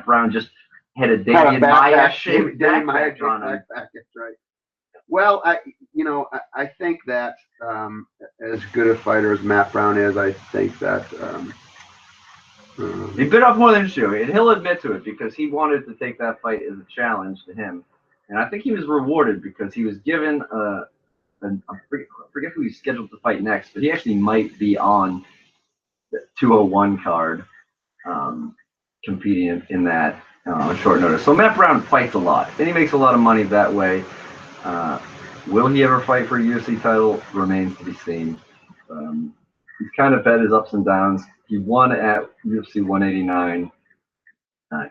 Brown just had a Damian Maia shaped backpack on him. That's right. Well, I think that as good a fighter as Matt Brown is, I think that. He bit off more than his shoe, and he'll admit to it, because he wanted to take that fight as a challenge to him. And I think he was rewarded, because he was given I forget who he's scheduled to fight next, but he actually might be on the 201 card competing in that on short notice. So Matt Brown fights a lot, and he makes a lot of money that way. Will he ever fight for a UFC title? Remains to be seen. He's kind of had his ups and downs. He won at UFC 189. I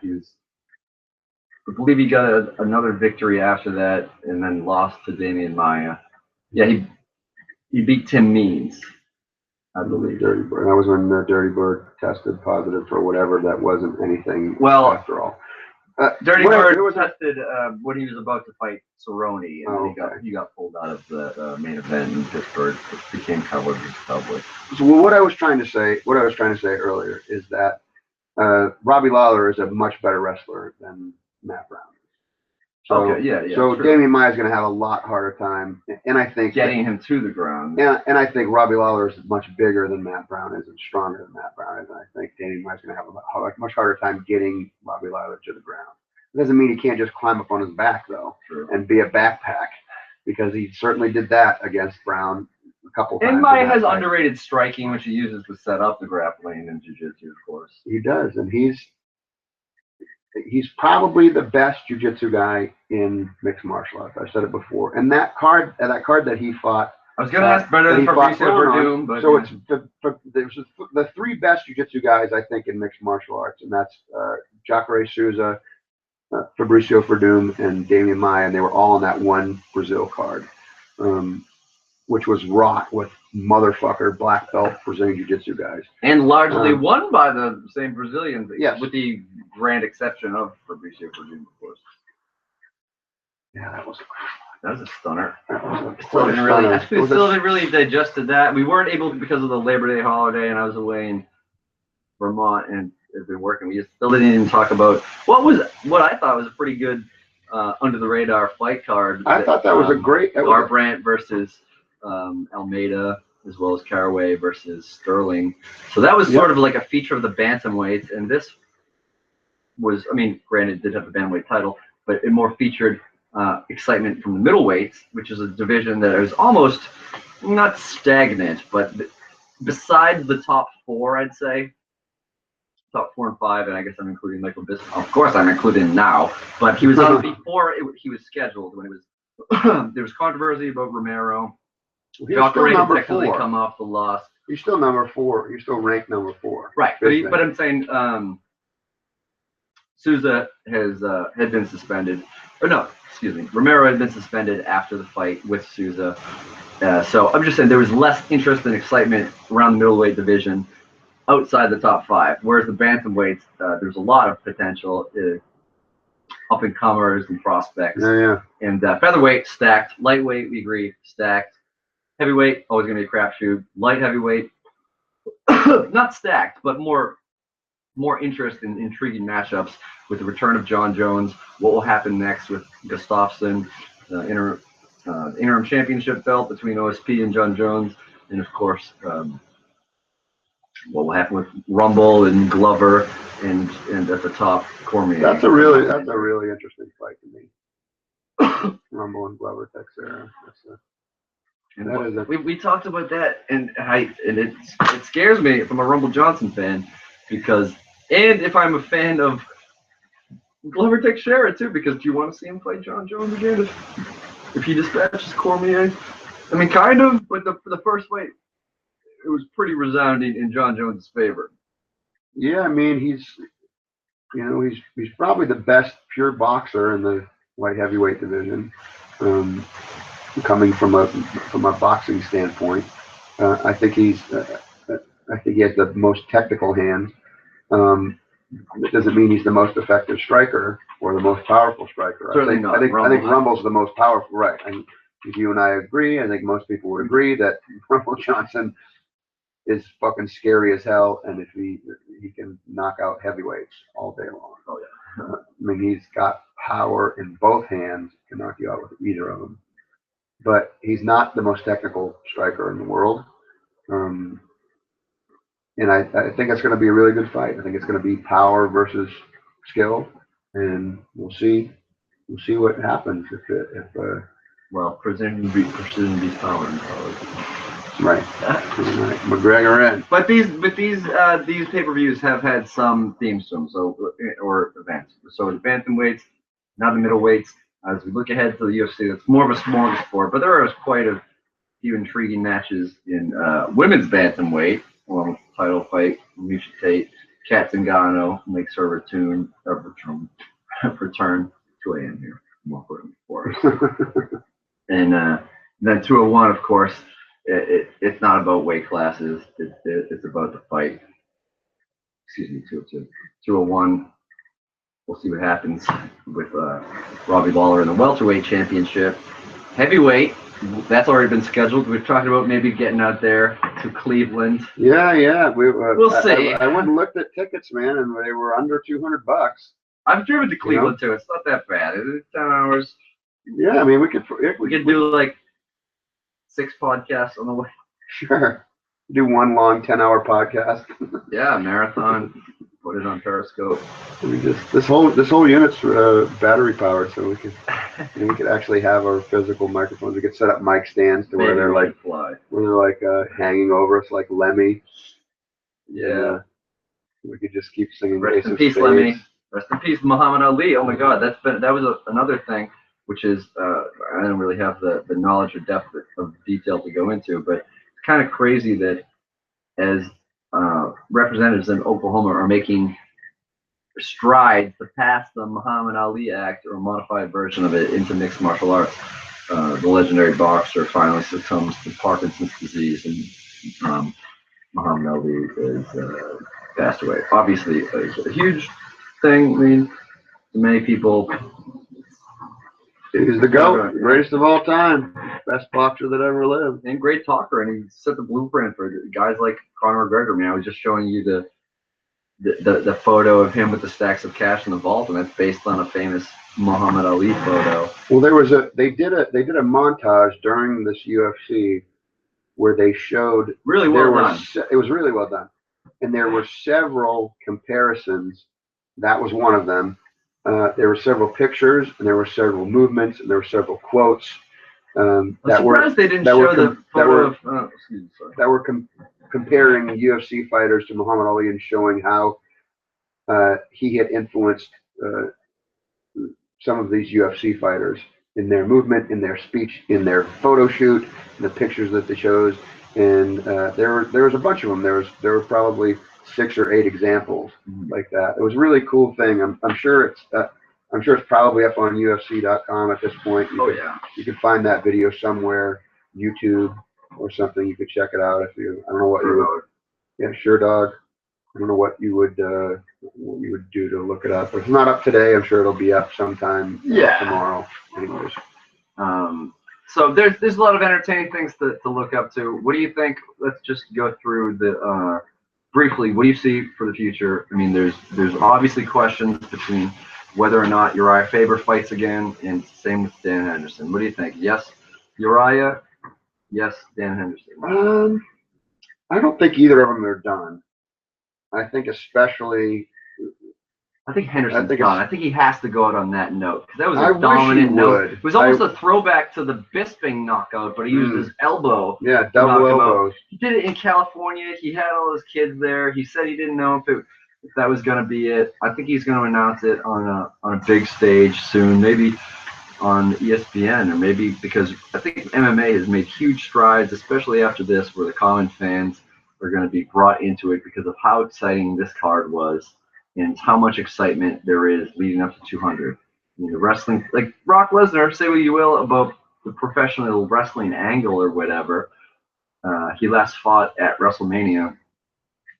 believe he got another victory after that, and then lost to Damian Maia. Yeah, he beat Tim Means, I believe. Dirty Bird. That was when Dirty Bird tested positive for whatever. That wasn't anything. Well, after all. Dirty Bird was tested when he was about to fight Cerrone, and then he got pulled out of the main event in Pittsburgh. It became Cowboy vs. Cowboy. So what I was trying to say earlier is that Robbie Lawler is a much better wrestler than Matt Brown. So, So true. Damian Maia is going to have a lot harder time, and I think getting him to the ground. And I think Robbie Lawler is much bigger than Matt Brown is and stronger than Matt Brown is. And I think Damian Maia is going to have a much harder time getting Robbie Lawler to the ground. It doesn't mean he can't just climb up on his back though, and be a backpack, because he certainly did that against Brown a couple times. And Maia has underrated striking, which he uses to set up the grappling in jiu-jitsu, of course. He does, and he's probably the best jiu-jitsu guy in mixed martial arts. I've said it before. And that card that he fought. I was going to ask better than Fabricio Verdum, but so it's the three best jiu-jitsu guys I think in mixed martial arts, and that's Jacare Souza, Fabricio Verdum, and Damian Maia, and they were all on that one Brazil card, which was wrought with motherfucker black belt Brazilian jiu-jitsu guys, and largely won by the same Brazilians. Yes, with the grand exception of Fabricio Verdum, of course. Yeah, that was a stunner. I still didn't really digested that. We weren't able to, because of the Labor Day holiday, and I was away in Vermont and have been working. We still didn't even talk about what I thought was a pretty good under the radar fight card. I thought that was a great Garbrandt versus Almeida, as well as Caraway versus Sterling. So that was sort of like a feature of the bantamweights, and this was, I mean, granted, it did have a bantamweight title, but it more featured excitement from the middleweights, which is a division that is almost not stagnant, but besides the top four, I'd say, top 4 and 5, and I guess I'm including Michael Bisping. Of course, I'm including now, but he was on before he was scheduled when it was. There was controversy about Romero. Jacare had technically come off the loss. He's still number 4. He's still ranked number 4. Right, but I'm saying Souza had been suspended, or no, excuse me, Romero had been suspended after the fight with Souza. So I'm just saying there was less interest and excitement around the middleweight division outside the top 5, whereas the bantamweights, there's a lot of potential, up and comers and prospects. And featherweight stacked, lightweight we agree stacked, heavyweight always gonna be a crapshoot, light heavyweight not stacked, but more interest in intriguing matchups with the return of John Jones. What will happen next with Gustafsson, interim championship belt between OSP and John Jones, and of course. What will happen with Rumble and Glover and at the top Cormier? That's a really interesting fight to me. Rumble and Glover, Texera. We talked about that, and it scares me if I'm a Rumble Johnson fan, and if I'm a fan of Glover Teixeira too, because do you want to see him fight John Jones again if he dispatches Cormier? I mean, kind of, but the first fight, it was pretty resounding in John Jones' favor. Yeah, I mean, he's probably the best pure boxer in the light heavyweight division, coming from a boxing standpoint. I think he has the most technical hands. It doesn't mean he's the most effective striker or the most powerful striker. I think Rumble's the most powerful, right? And if you and I agree, I think most people would agree that Rumble Johnson is fucking scary as hell, and if he can knock out heavyweights all day long. Oh yeah. I mean, he's got power in both hands, can knock you out with either of them. But he's not the most technical striker in the world. And I think it's going to be a really good fight. I think it's going to be power versus skill, and we'll see what happens well, precision beats power in college. Right. McGregor in. But these pay-per-views have had some themes to them, or events. So the bantamweights, now the middleweights. as we look ahead to the UFC, it's more of a smorgasbord, but there are quite a few intriguing matches in women's bantamweight, along with the title fight. Misha Tate, Kat Zingano makes her return 2 a.m. here, more important for us. And then 201, of course, it's not about weight classes. It's about the fight. Excuse me, 202. 201, we'll see what happens with Robbie Lawler in the welterweight championship. Heavyweight, that's already been scheduled. We've talked about maybe getting out there to Cleveland. Yeah. We'll see. I went and looked at tickets, man, and they were under $200. I've driven to Cleveland too. It's not that bad. It's 10 hours. Yeah, I mean, we could do like 6 podcasts on the way. Sure. Do one long 10-hour podcast. Yeah, marathon. Put it on Periscope. We just this whole unit's battery powered, so we could actually have our physical microphones. We could set up mic stands to where they're like hanging over us like Lemmy. Yeah. We could just keep singing. Rest in peace, Lemmy. Rest in peace, Muhammad Ali. Oh my God, that was another thing, which is I don't really have the knowledge or depth of detail to go into, but it's kind of crazy that as representatives in Oklahoma are making strides to pass the Muhammad Ali Act, or a modified version of it, into mixed martial arts. The legendary boxer finally succumbs to Parkinson's disease, and Muhammad Ali is passed away. Obviously, it's a huge thing. I mean, to many people, he's the GOAT, greatest of all time, best boxer that ever lived, and great talker. And he set the blueprint for guys like Conor McGregor. I mean, I was just showing you the photo of him with the stacks of cash in the vault, and that's based on a famous Muhammad Ali photo. Well, they did a montage during this UFC where they showed really well done. It was really well done, and there were several comparisons. That was one of them. There were several pictures, and there were several movements, and there were several quotes. I'm surprised they didn't show the photo that were comparing UFC fighters to Muhammad Ali and showing how he had influenced some of these UFC fighters in their movement, in their speech, in their photo shoot, in the pictures that they chose. And there was a bunch of them. There were probably 6 or 8 examples like that. It was a really cool thing. I'm sure it's probably up on UFC.com at this point. You can find that video somewhere, YouTube or something. You could check it out if you. I don't know what you would. Yeah, Sure Dog. I don't know what you would do to look it up. If it's not up today, I'm sure it'll be up sometime tomorrow. Anyways. So there's a lot of entertaining things to look up to. What do you think? Let's just go through the briefly. What do you see for the future? I mean, there's obviously questions between whether or not Uriah Faber fights again, and same with Dan Henderson. What do you think? Yes, Uriah. Yes, Dan Henderson. I don't think either of them are done. I think especially. I think Henderson's done. I think he has to go out on that note, because that was a dominant note. It was almost a throwback to the Bisping knockout, but he used his elbow. Yeah, double elbows. He did it in California. He had all his kids there. He said he didn't know if that was going to be it. I think he's going to announce it on a big stage soon, maybe on ESPN, or maybe, because I think MMA has made huge strides, especially after this, where the common fans are going to be brought into it because of how exciting this card was and how much excitement there is leading up to 200. I mean, the wrestling, like Brock Lesnar, say what you will about the professional wrestling angle or whatever, he last fought at WrestleMania.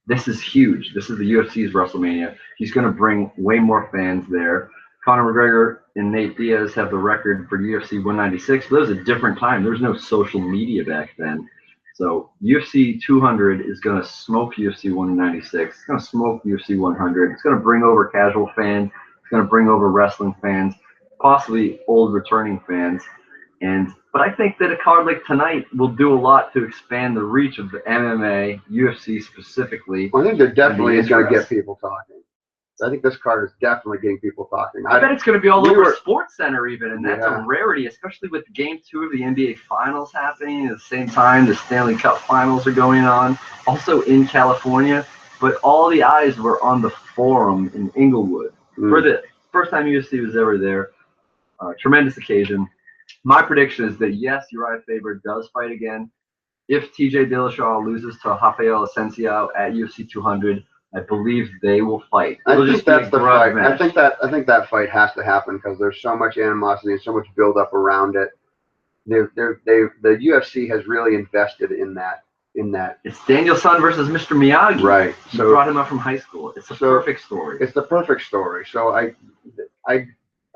This is huge. This is the UFC's WrestleMania. He's going to bring way more fans there. Conor McGregor and Nate Diaz have the record for UFC 196, but that was a different time. There was no social media back then. So UFC 200 is going to smoke UFC 196. It's going to smoke UFC 100. It's going to bring over casual fans. It's going to bring over wrestling fans, possibly old returning fans. But I think that a card like tonight will do a lot to expand the reach of the MMA, UFC specifically. Well, I think there definitely is going to get people talking. I think this card is definitely getting people talking. I bet it's going to be all over SportsCenter even, and that's a rarity, especially with Game 2 of the NBA Finals happening at the same time. The Stanley Cup Finals are going on, also in California. But all the eyes were on the Forum in Inglewood for the first time UFC was ever there. tremendous occasion. My prediction is that yes, Uriah Faber does fight again. If TJ Dillashaw loses to Rafael Asensio at UFC 200, I believe they will fight. I It'll think just be a that's the grudge fight. match. I think that fight has to happen because there's so much animosity and so much build up around it. The UFC has really invested in that. It's Daniel-san versus Mr. Miyagi. Right. He So brought him up from high school. It's a perfect story. It's the perfect story. So I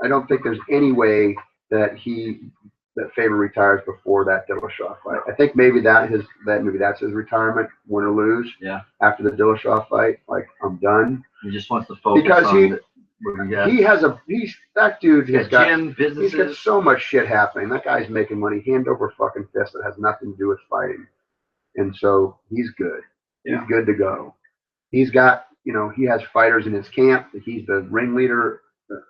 don't think there's any way that Faber retires before that Dillashaw fight. I think maybe that's his retirement, win or lose. Yeah. After the Dillashaw fight, like I'm done. He just wants to focus because on that dude has got gym, businesses. He's got so much shit happening. That guy's making money hand over fucking fist that has nothing to do with fighting. And so he's good. Yeah. He's good to go. He's got, he has fighters in his camp. He's the ringleader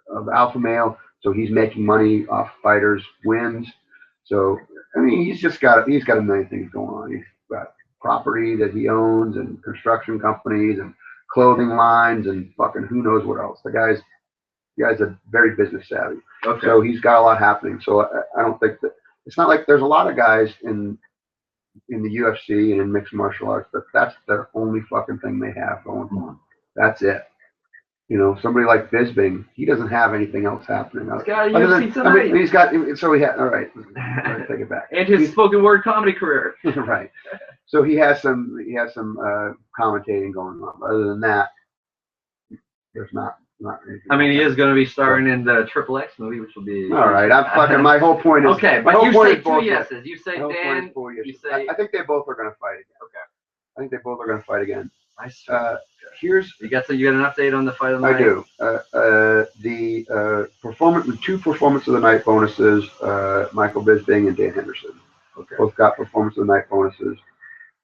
of Alpha Male. So he's making money off fighters' wins. So, I mean, he's got a million things going on. He's got property that he owns and construction companies and clothing lines and fucking who knows what else. The guy's a very business savvy. Okay. So he's got a lot happening. So I don't think that it's not like there's a lot of guys in the UFC and in mixed martial arts, but that's the only fucking thing they have going for them. That's it. Somebody like Bisping, he doesn't have anything else happening. He's got a UFC tonight. All right, take it back. And his spoken word comedy career. Right. So he has some commentating going on. But other than that, there's not anything. I mean, he is going to be starring in the Triple X movie, which will be. All right, my whole point is. Okay, but you say two yeses. You say Dan. You say. I think they both are going to fight again. Okay. I think they both are going to fight again. I see. You got an update on the fight of the night? I do. The two performance of the night bonuses, Michael Bisping and Dan Henderson. Okay. Both got performance of the night bonuses.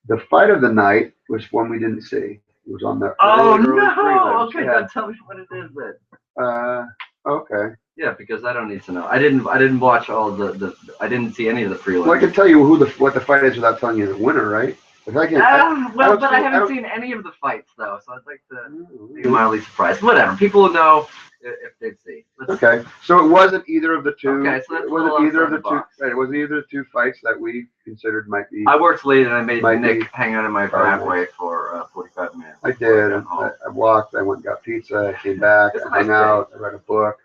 The fight of the night was one we didn't see. It was on the early prelims. Okay, then tell me what it is then. Okay. Yeah, because I don't need to know. I didn't watch all I didn't see any of the prelims. Well, I can tell you what the fight is without telling you the winner, right? I haven't seen any of the fights though, so I'd like to be mildly surprised. Whatever, people will know if they see. Okay, so it wasn't either of the two. Okay, so that's it wasn't either of the two. Right, it wasn't either of the two fights that we considered might be. I worked late and I made Nick hang out in my driveway for 45 minutes. I did. I walked. I went and got pizza. I came back. I hung out. I read a book.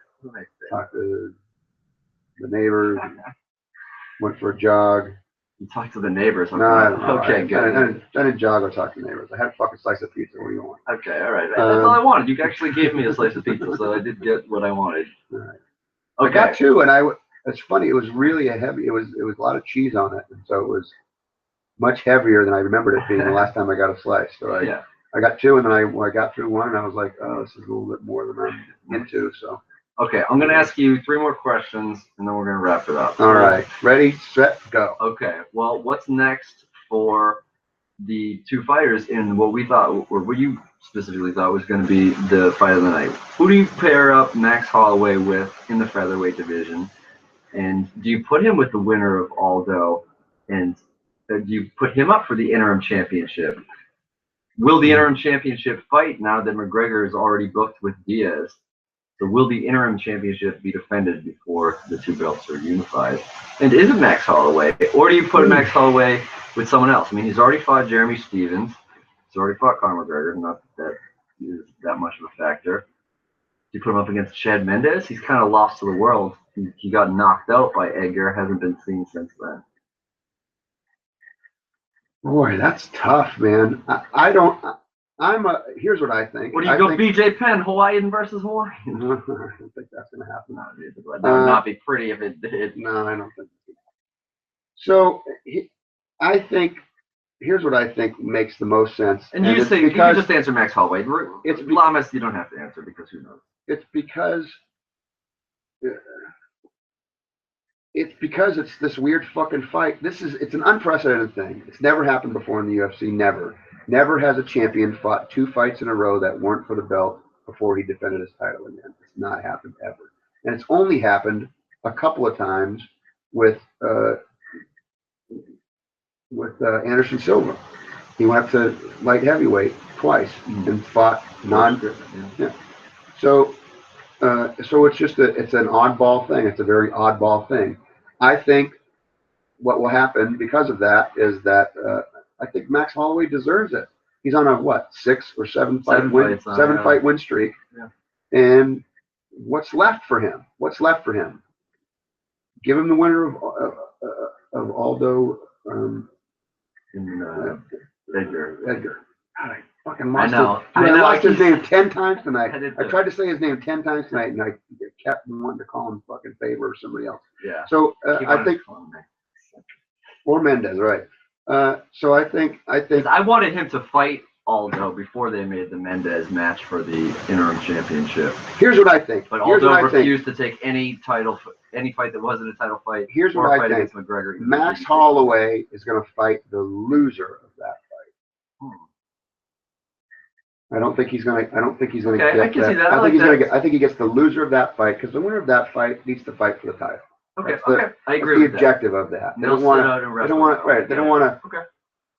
Talked to the neighbors. Went for a jog. You talked to the neighbors. No, I don't know. Okay, good. I didn't jog or talk to the neighbors. I had a fucking slice of pizza. What do you want? Okay, all right. That's all I wanted. You actually gave me a slice of pizza, so I did get what I wanted. All right. Okay. I got two, and it's funny. It was really heavy. It was a lot of cheese on it, and so it was much heavier than I remembered it being the last time I got a slice. So I got two, and then I got through one, and I was like, oh, this is a little bit more than I'm into. So. Okay, I'm going to ask you 3 more questions, and then we're going to wrap it up. All right. Ready, set, go. Okay. Well, what's next for the two fighters in what we thought, or what you specifically thought was going to be the fight of the night? Who do you pair up Max Holloway with in the featherweight division? And do you put him with the winner of Aldo? And do you put him up for the interim championship? Will the interim championship fight now that McGregor is already booked with Diaz? So will the interim championship be defended before the two belts are unified? And is it Max Holloway? Or do you put Max Holloway with someone else? I mean, he's already fought Jeremy Stevens. He's already fought Conor McGregor. Not that is that much of a factor. Do you put him up against Chad Mendes? He's kind of lost to the world. He got knocked out by Edgar. Hasn't been seen since then. Boy, that's tough, man. Here's what I think. What do you go, BJ Penn, Hawaiian versus Hawaiian? I don't think that's going to happen. No, that would not be pretty if it did. No, I don't think so. I think, here's what I think makes the most sense. And you say, you can just answer Max Holloway. It's Lamas, you don't have to answer because who knows? It's because it's this weird fucking fight. It's an unprecedented thing. It's never happened before in the UFC. Never has a champion fought 2 fights in a row that weren't for the belt before he defended his title again. It's not happened ever. And it's only happened a couple of times with Anderson Silva. He went up to light heavyweight twice and fought So So it's an oddball thing. It's a very oddball thing. I think what will happen because of that is that I think Max Holloway deserves it. He's on a what, 6 or 7 fight win streak. Yeah. And what's left for him? What's left for him? Give him the winner of Aldo Edgar. God, I fucking lost I lost his name 10 times tonight. I tried to say his name 10 times tonight, and I kept wanting to call him fucking Faber or somebody else. Yeah. So I think, or Mendez, right? So I think I wanted him to fight Aldo before they made the Mendez match for the interim championship. Here's what I think. But Aldo refused to take any fight that wasn't a title fight. Here's what I think. McGregor. Max Holloway is going to fight the loser of that fight. I don't think he's going to get I can that. See that. I think he gets the loser of that fight because the winner of that fight needs to fight for the title. Okay. I agree with the objective of that. They don't want to. Okay.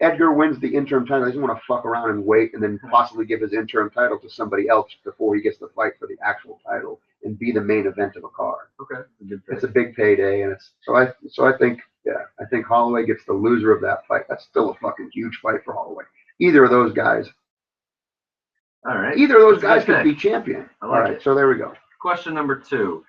Edgar wins the interim title. He doesn't want to fuck around and wait and then possibly give his interim title to somebody else before he gets to fight for the actual title and be the main event of a card. Okay. It's a big payday, and I think Holloway gets the loser of that fight. That's still a fucking huge fight for Holloway. Either of those guys. All right. Either of those guys could be champion. All right. So there we go. Question number 2.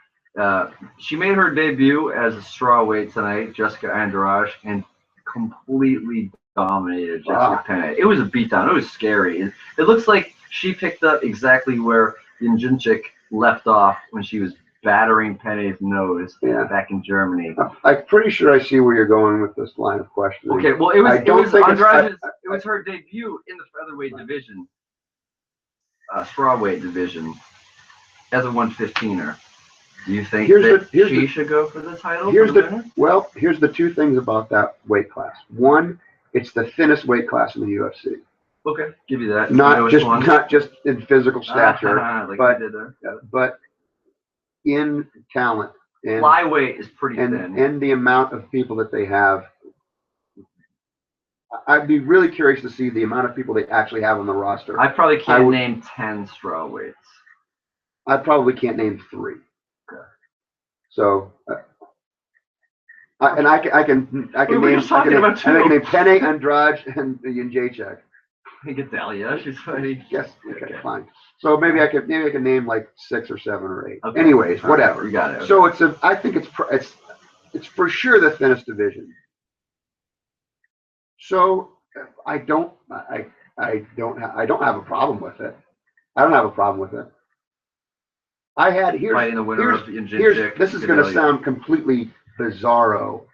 She made her debut as a strawweight tonight, Jessica Andrade, and completely dominated Jessica Penne. It was a beatdown. It was scary. It looks like she picked up exactly where Jędrzejczyk left off when she was battering Penne's nose back in Germany. I'm pretty sure I see where you're going with this line of questioning. Okay, well, it was her debut in the featherweight division, strawweight division, as a 115er. Do you think she should go for the title? Here's the two things about that weight class. One, it's the thinnest weight class in the UFC. Okay, give you that. Not just in physical stature, but in talent. And flyweight is pretty thin. And the amount of people that they have. I'd be really curious to see the amount of people they actually have on the roster. I probably can't name 10 strawweights. I probably can't name 3. Okay. So. I can name Penne, Andrade, and Jędrzejczyk. You get Dahlia. She's fighting. Yes. Okay. Fine. So maybe I can name like 6 or 7 or 8. Okay. Anyways, whatever. You got it. Okay. So I think it's for sure the thinnest division. So I don't have a problem with it. I don't have a problem with it. Fighting the winner of Jędrzejczyk. This is going to sound completely bizarro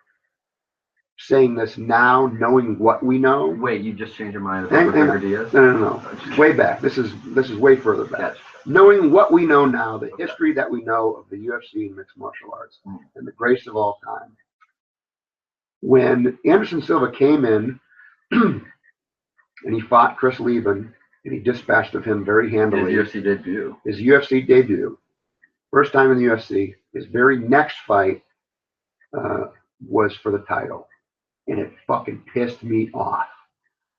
saying this now, knowing what we know. Wait, you just changed your mind about McGregor Diaz? No. Way back. This is way further back. Gotcha. Knowing what we know now, the history that we know of the UFC and mixed martial arts, and the greatest of all time. When Anderson Silva came in and he fought Chris Lieben, and he dispatched of him very handily. His UFC debut. First time in the UFC. His very next fight was for the title, and it fucking pissed me off.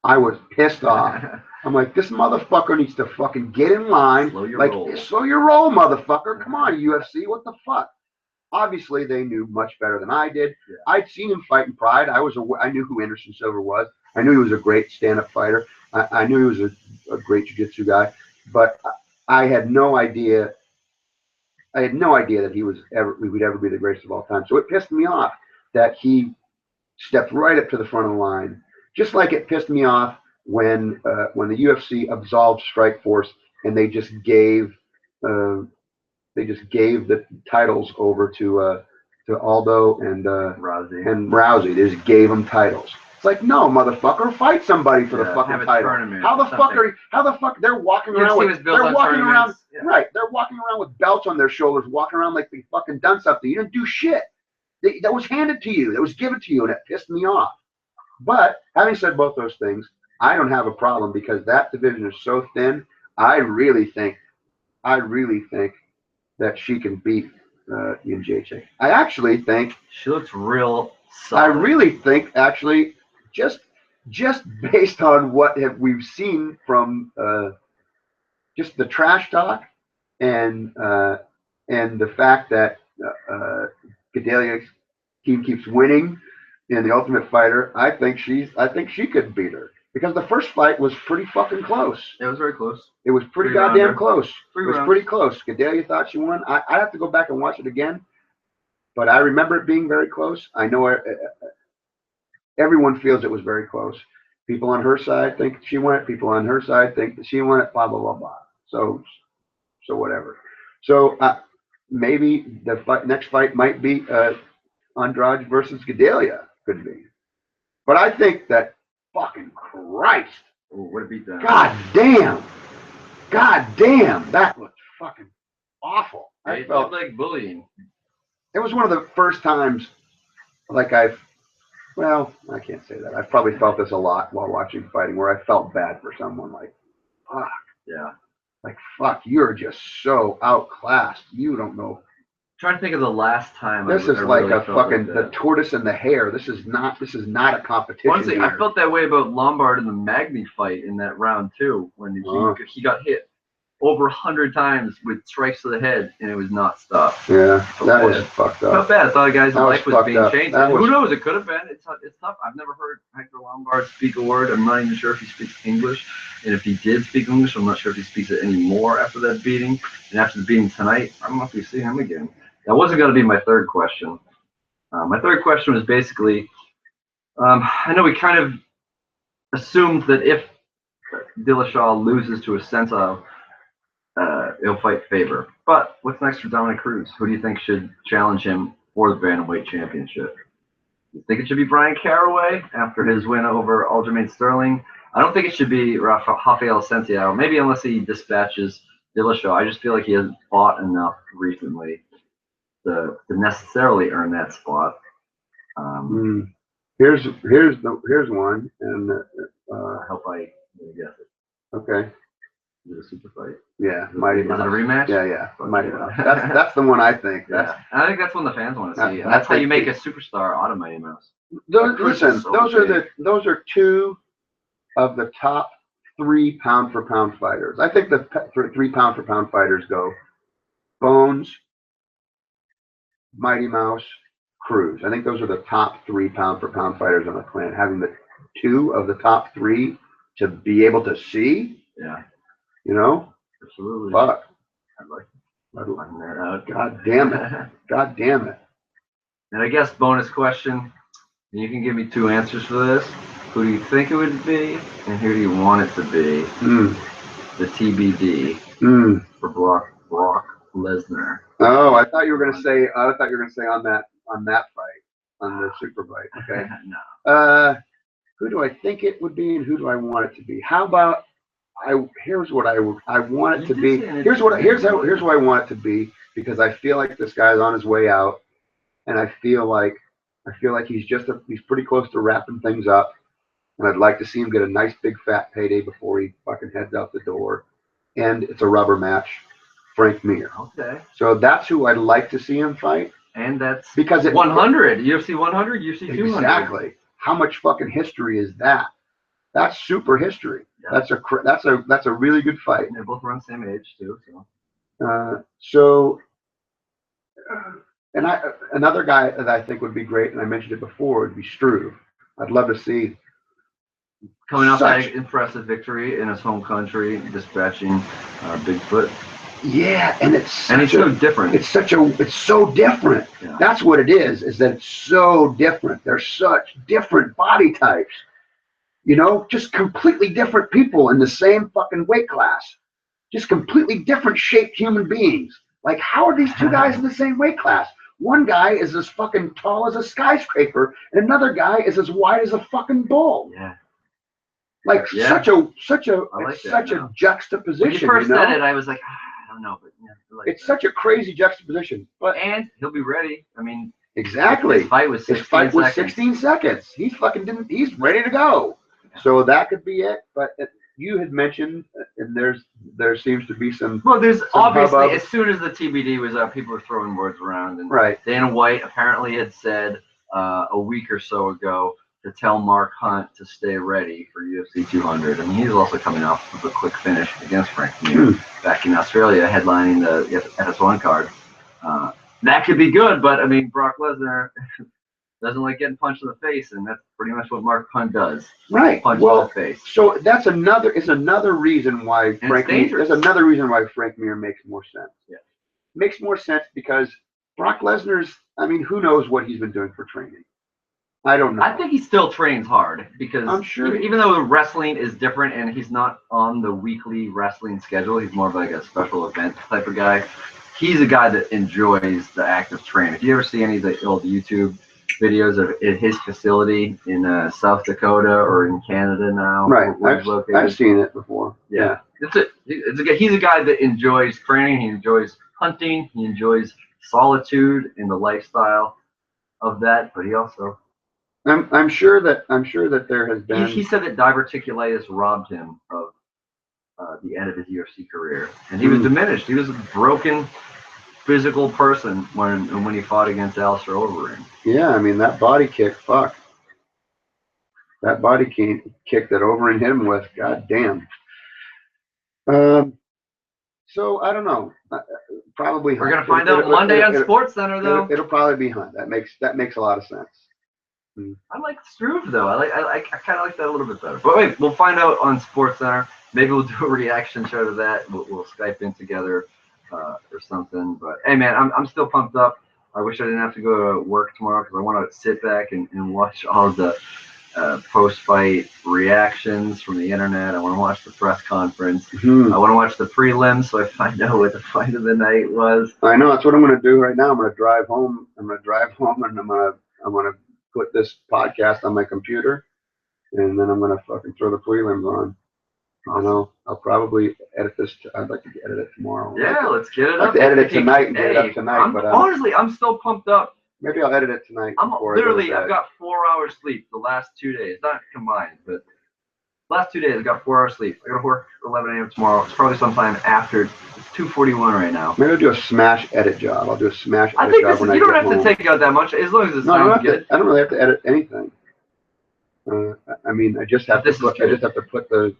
I was pissed off. I'm like, this motherfucker needs to fucking get in line. Slow your roll, motherfucker. Come on, UFC. What the fuck? Obviously, they knew much better than I did. Yeah. I'd seen him fight in Pride. I knew who Anderson Silva was. I knew he was a great stand-up fighter. I knew he was a great jiu-jitsu guy, but I had no idea. That he would ever be the greatest of all time. So it pissed me off that he stepped right up to the front of the line. Just like it pissed me off when the UFC absolved Strikeforce and they just gave the titles over to Aldo and Rousey. They just gave them titles. It's like, no, motherfucker, fight somebody for the fucking title. How the fuck they're walking around with belts on their shoulders, walking around like they fucking done something. You didn't do shit. That was handed to you. That was given to you, and it pissed me off. But having said both those things, I don't have a problem because that division is so thin. I really think that she can beat Jędrzejczyk. I actually think she looks real solid. I really think actually just based on what we've seen from just the trash talk and And the fact that Gedalia's team keeps winning in the Ultimate Fighter, I think she could beat her because the first fight was pretty fucking close. It was very close. It was pretty Three goddamn rounder. close. Three It was rounds. pretty close. Gedalia thought she won. I have to go back and watch it again, but I remember it being very close. I know everyone feels it was very close. People on her side think she won it. People on her side think that she won it. Blah blah blah blah. So whatever. So maybe the next fight might be Andrade versus Gedalia. Could be. But I think that fucking Christ. Oh, what a beatdown. God damn. That was fucking awful. It felt like bullying. It was one of the first times like well, I can't say that. I've probably felt this a lot while watching fighting where I felt bad for someone like, fuck. Yeah. Like, fuck, you're just so outclassed. You don't know. I'm trying to think of the last time. This is I like really a fucking like the tortoise and the hare. This is not a competition. Honestly, here. I felt that way about Lombard in the Magny fight in that round too, when he got hit over 100 times with strikes to the head, and it was not stopped. Yeah, that was fucked up. Felt bad. I thought the guy's life was being changed. Who knows? It could have been. It's tough. I've never heard Hector Lombard speak a word. I'm not even sure if he speaks English. And if he did speak English, I'm not sure if he speaks it anymore after that beating. And after the beating tonight, I don't know if we see him again. That wasn't going to be my third question. My third question was basically, I know we kind of assumed that if Dillashaw loses to Assunção, he'll fight Faber. But what's next for Dominic Cruz? Who do you think should challenge him for the Bantamweight Championship? You think it should be Brian Caraway after his win over Aljamain Sterling? I don't think it should be Rafael Assunção, maybe unless he dispatches Dillashaw. I just feel like he hasn't fought enough recently to necessarily earn that spot. Here's one, and I hope I guess it. Okay. Is it a super fight? Yeah, Mighty Mouse. Is it a rematch? Yeah, Mighty Mouse. That's the one I think. I think that's one the fans want to see. That's how you make a superstar out of Mighty Mouse. Those are two of the top 3 pound for pound fighters. I think the 3 pound for pound fighters go Bones, Mighty Mouse, Cruz. I think those are the top 3 pound for pound fighters on the planet. Having the 2 of the top 3 to be able to see. Yeah. You know? Absolutely. Fuck. I'd like to find that out. God damn it. God damn it. And I guess bonus question, and you can give me 2 answers for this. Who do you think it would be, and who do you want it to be? The TBD for Brock Lesnar. Oh, I thought you were gonna say on that fight, on the super fight. Okay. No. Who do I think it would be, and who do I want it to be? How about here's what I want it to be. Here's who I want it to be, because I feel like this guy's on his way out, and I feel like he's pretty close to wrapping things up, and I'd like to see him get a nice big fat payday before he fucking heads out the door, and it's a rubber match. Frank Mir. Okay. So that's who I'd like to see him fight. And that's because 100, UFC 100, UFC 200. Exactly. How much fucking history is that? That's super history. Yeah. That's a really good fight. And they're both around the same age too. And another guy that I think would be great, and I mentioned it before, would be Struve. I'd love to see. Coming off that impressive victory in his home country, dispatching Bigfoot. Yeah, and it's so different. It's so different. Yeah. That's what it is that it's so different. They're such different body types. You know, just completely different people in the same fucking weight class. Just completely different shaped human beings. Like, how are these 2 guys in the same weight class? One guy is as fucking tall as a skyscraper, and another guy is as wide as a fucking bull. Yeah. Like such a juxtaposition. When you first said it, I was like, I don't know, but it's such a crazy juxtaposition. And he'll be ready. I mean, exactly. His fight was 16 seconds. He's ready to go. Yeah. So that could be it. But you had mentioned, and there seems to be some. Well, there's obviously hubbub. As soon as the TBD was up, people were throwing words around. And right. Dana White apparently had said a week or so ago to tell Mark Hunt to stay ready for UFC 200. I mean, he's also coming off of a quick finish against Frank Mir back in Australia, headlining the FS1 card. That could be good, but I mean, Brock Lesnar doesn't like getting punched in the face, and that's pretty much what Mark Hunt does. Right. Punch Well, in the face. so that's another reason why Frank Mir makes more sense. Yeah. Makes more sense because Brock Lesnar's, I mean, who knows what he's been doing for training? I don't know. I think he still trains hard because I'm sure even though the wrestling is different and he's not on the weekly wrestling schedule, he's more of like a special event type of guy. He's a guy that enjoys the active training. If you ever see any of the old YouTube videos of his facility in South Dakota or in Canada now, right? Where he's located. I've seen it before. Yeah. He's a guy that enjoys training. He enjoys hunting. He enjoys solitude and the lifestyle of that. But he also, I'm sure that there has been. He said that diverticulitis robbed him of the end of his UFC career, and he was diminished. He was a broken physical person when he fought against Alistair Overeem. Yeah, I mean that body kick, fuck. That body kick that Overeem hit him with, god damn. So I don't know. Probably we're gonna find out Monday on SportsCenter though. It'll probably be Hunt. That makes a lot of sense. I like Struve though. I kind of like that a little bit better. But wait, we'll find out on SportsCenter. Maybe we'll do a reaction show to that. We'll Skype in together or something. But hey, man, I'm still pumped up. I wish I didn't have to go to work tomorrow because I want to sit back and watch all of the post-fight reactions from the internet. I want to watch the press conference. I want to watch the prelims so I find out what the fight of the night was. I know that's what I'm going to do right now. I'm going to drive home. and I'm going to put this podcast on my computer, and then I'm going to fucking throw the prelims on. Awesome. I'll probably edit this. I'd like to edit it tomorrow. Yeah, let's get it up. I'd like to edit it tonight and get it up tonight. But honestly, I'm still pumped up. Maybe I'll edit it tonight. I've got 4 hours sleep the last 2 days, not combined, but last 2 days I got 4 hours sleep. I got to work 11 a.m. tomorrow. It's probably sometime after. It's 2:41 right now. Maybe I'll do a smash edit job. I'll do a smash edit job. I think you don't have to take out that much as long as it sounds good. I don't really have to edit anything. I mean, I just have to put the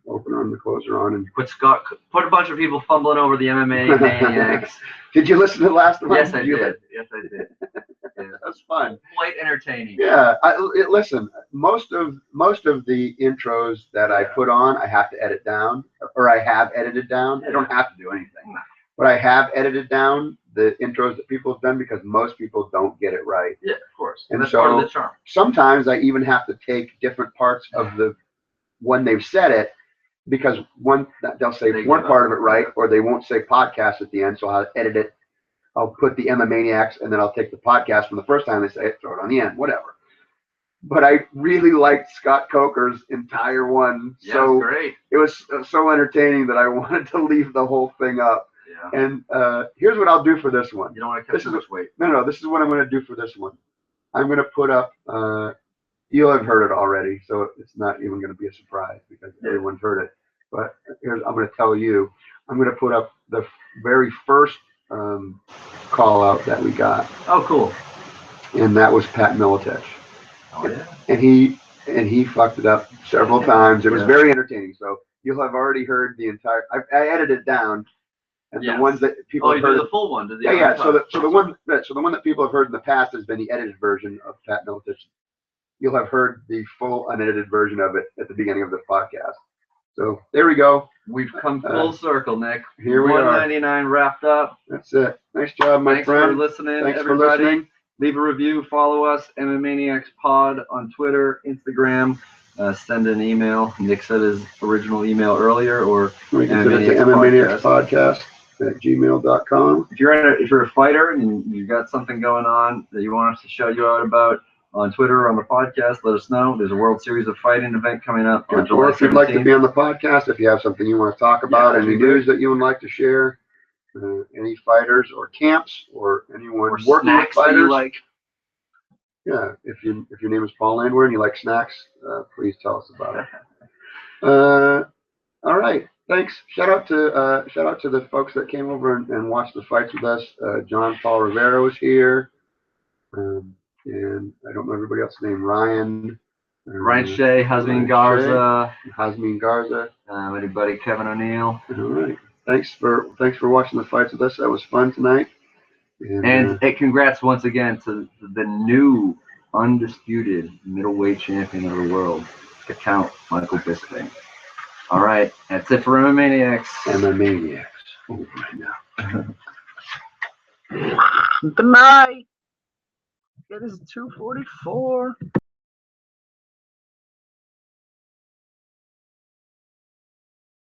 opener and the closer on and put a bunch of people fumbling over the MMAniacs. Did you listen to the last one? Yes, I did. Yes, I did. Yeah, that's fun. Quite entertaining. Yeah, listen. Most of the intros that I put on, I have to edit down, or I have edited down. I don't have to do anything, but I have edited down the intros that people have done because most people don't get it right. Yeah, of course. And that's so part of the charm. Sometimes I even have to take different parts of when they've said it, because they'll say one part of it right, or they won't say podcast at the end, so I'll edit it. I'll put the MMAniacs, and then I'll take the podcast from the first time they say it, throw it on the end, whatever. But I really liked Scott Coker's entire one. Yeah, so great. It was so entertaining that I wanted to leave the whole thing up. Yeah. And here's what I'll do for this one. You don't want to cut too much weight. No, this is what I'm going to do for this one. I'm going to put up, you'll have heard it already, so it's not even going to be a surprise because everyone's heard it. But I'm going to tell you, I'm going to put up the very first call out that we got. Oh, cool. And that was Pat Miletich. Oh, yeah. And he fucked it up several times. It was very entertaining. So you'll have already heard the entire. I edited it down, and the ones that people have heard. Oh, you did the full one. So the one that people have heard in the past has been the edited version of Pat Miletich. You'll have heard the full unedited version of it at the beginning of the podcast. So there we go. We've come full circle, Nick. Here we are. 199 wrapped up. That's it. Nice job, my friend. Thanks for listening, Thanks everybody. for listening. Leave a review. Follow us, MMAniacs Pod on Twitter, Instagram. Send an email. Nick said his original email earlier, or we can send it to MMAniacs Podcast at gmail.com. If you're a fighter and you've got something going on that you want us to show you out about on Twitter or on the podcast, let us know. There's a World Series of Fighting event coming up on July 17th. Or if you'd like to be on the podcast, if you have something you want to talk about, any news that you would like to share, any fighters or camps or anyone or working with fighters. You like. Yeah, if your name is Paul Landwehr and you like snacks, please tell us about it. All right, thanks. Shout out to the folks that came over and watched the fights with us. John Paul Rivera was here. And I don't know everybody else's name. Ryan Shea, Hasmin Garza. Anybody, Kevin O'Neill. All right. Thanks for watching the fights with us. That was fun tonight. And congrats once again to the new undisputed middleweight champion of the world, the Count Michael Bisping. All right, that's it for MMAniacs. MMAniacs. Over right now. Good night. It is 2:44.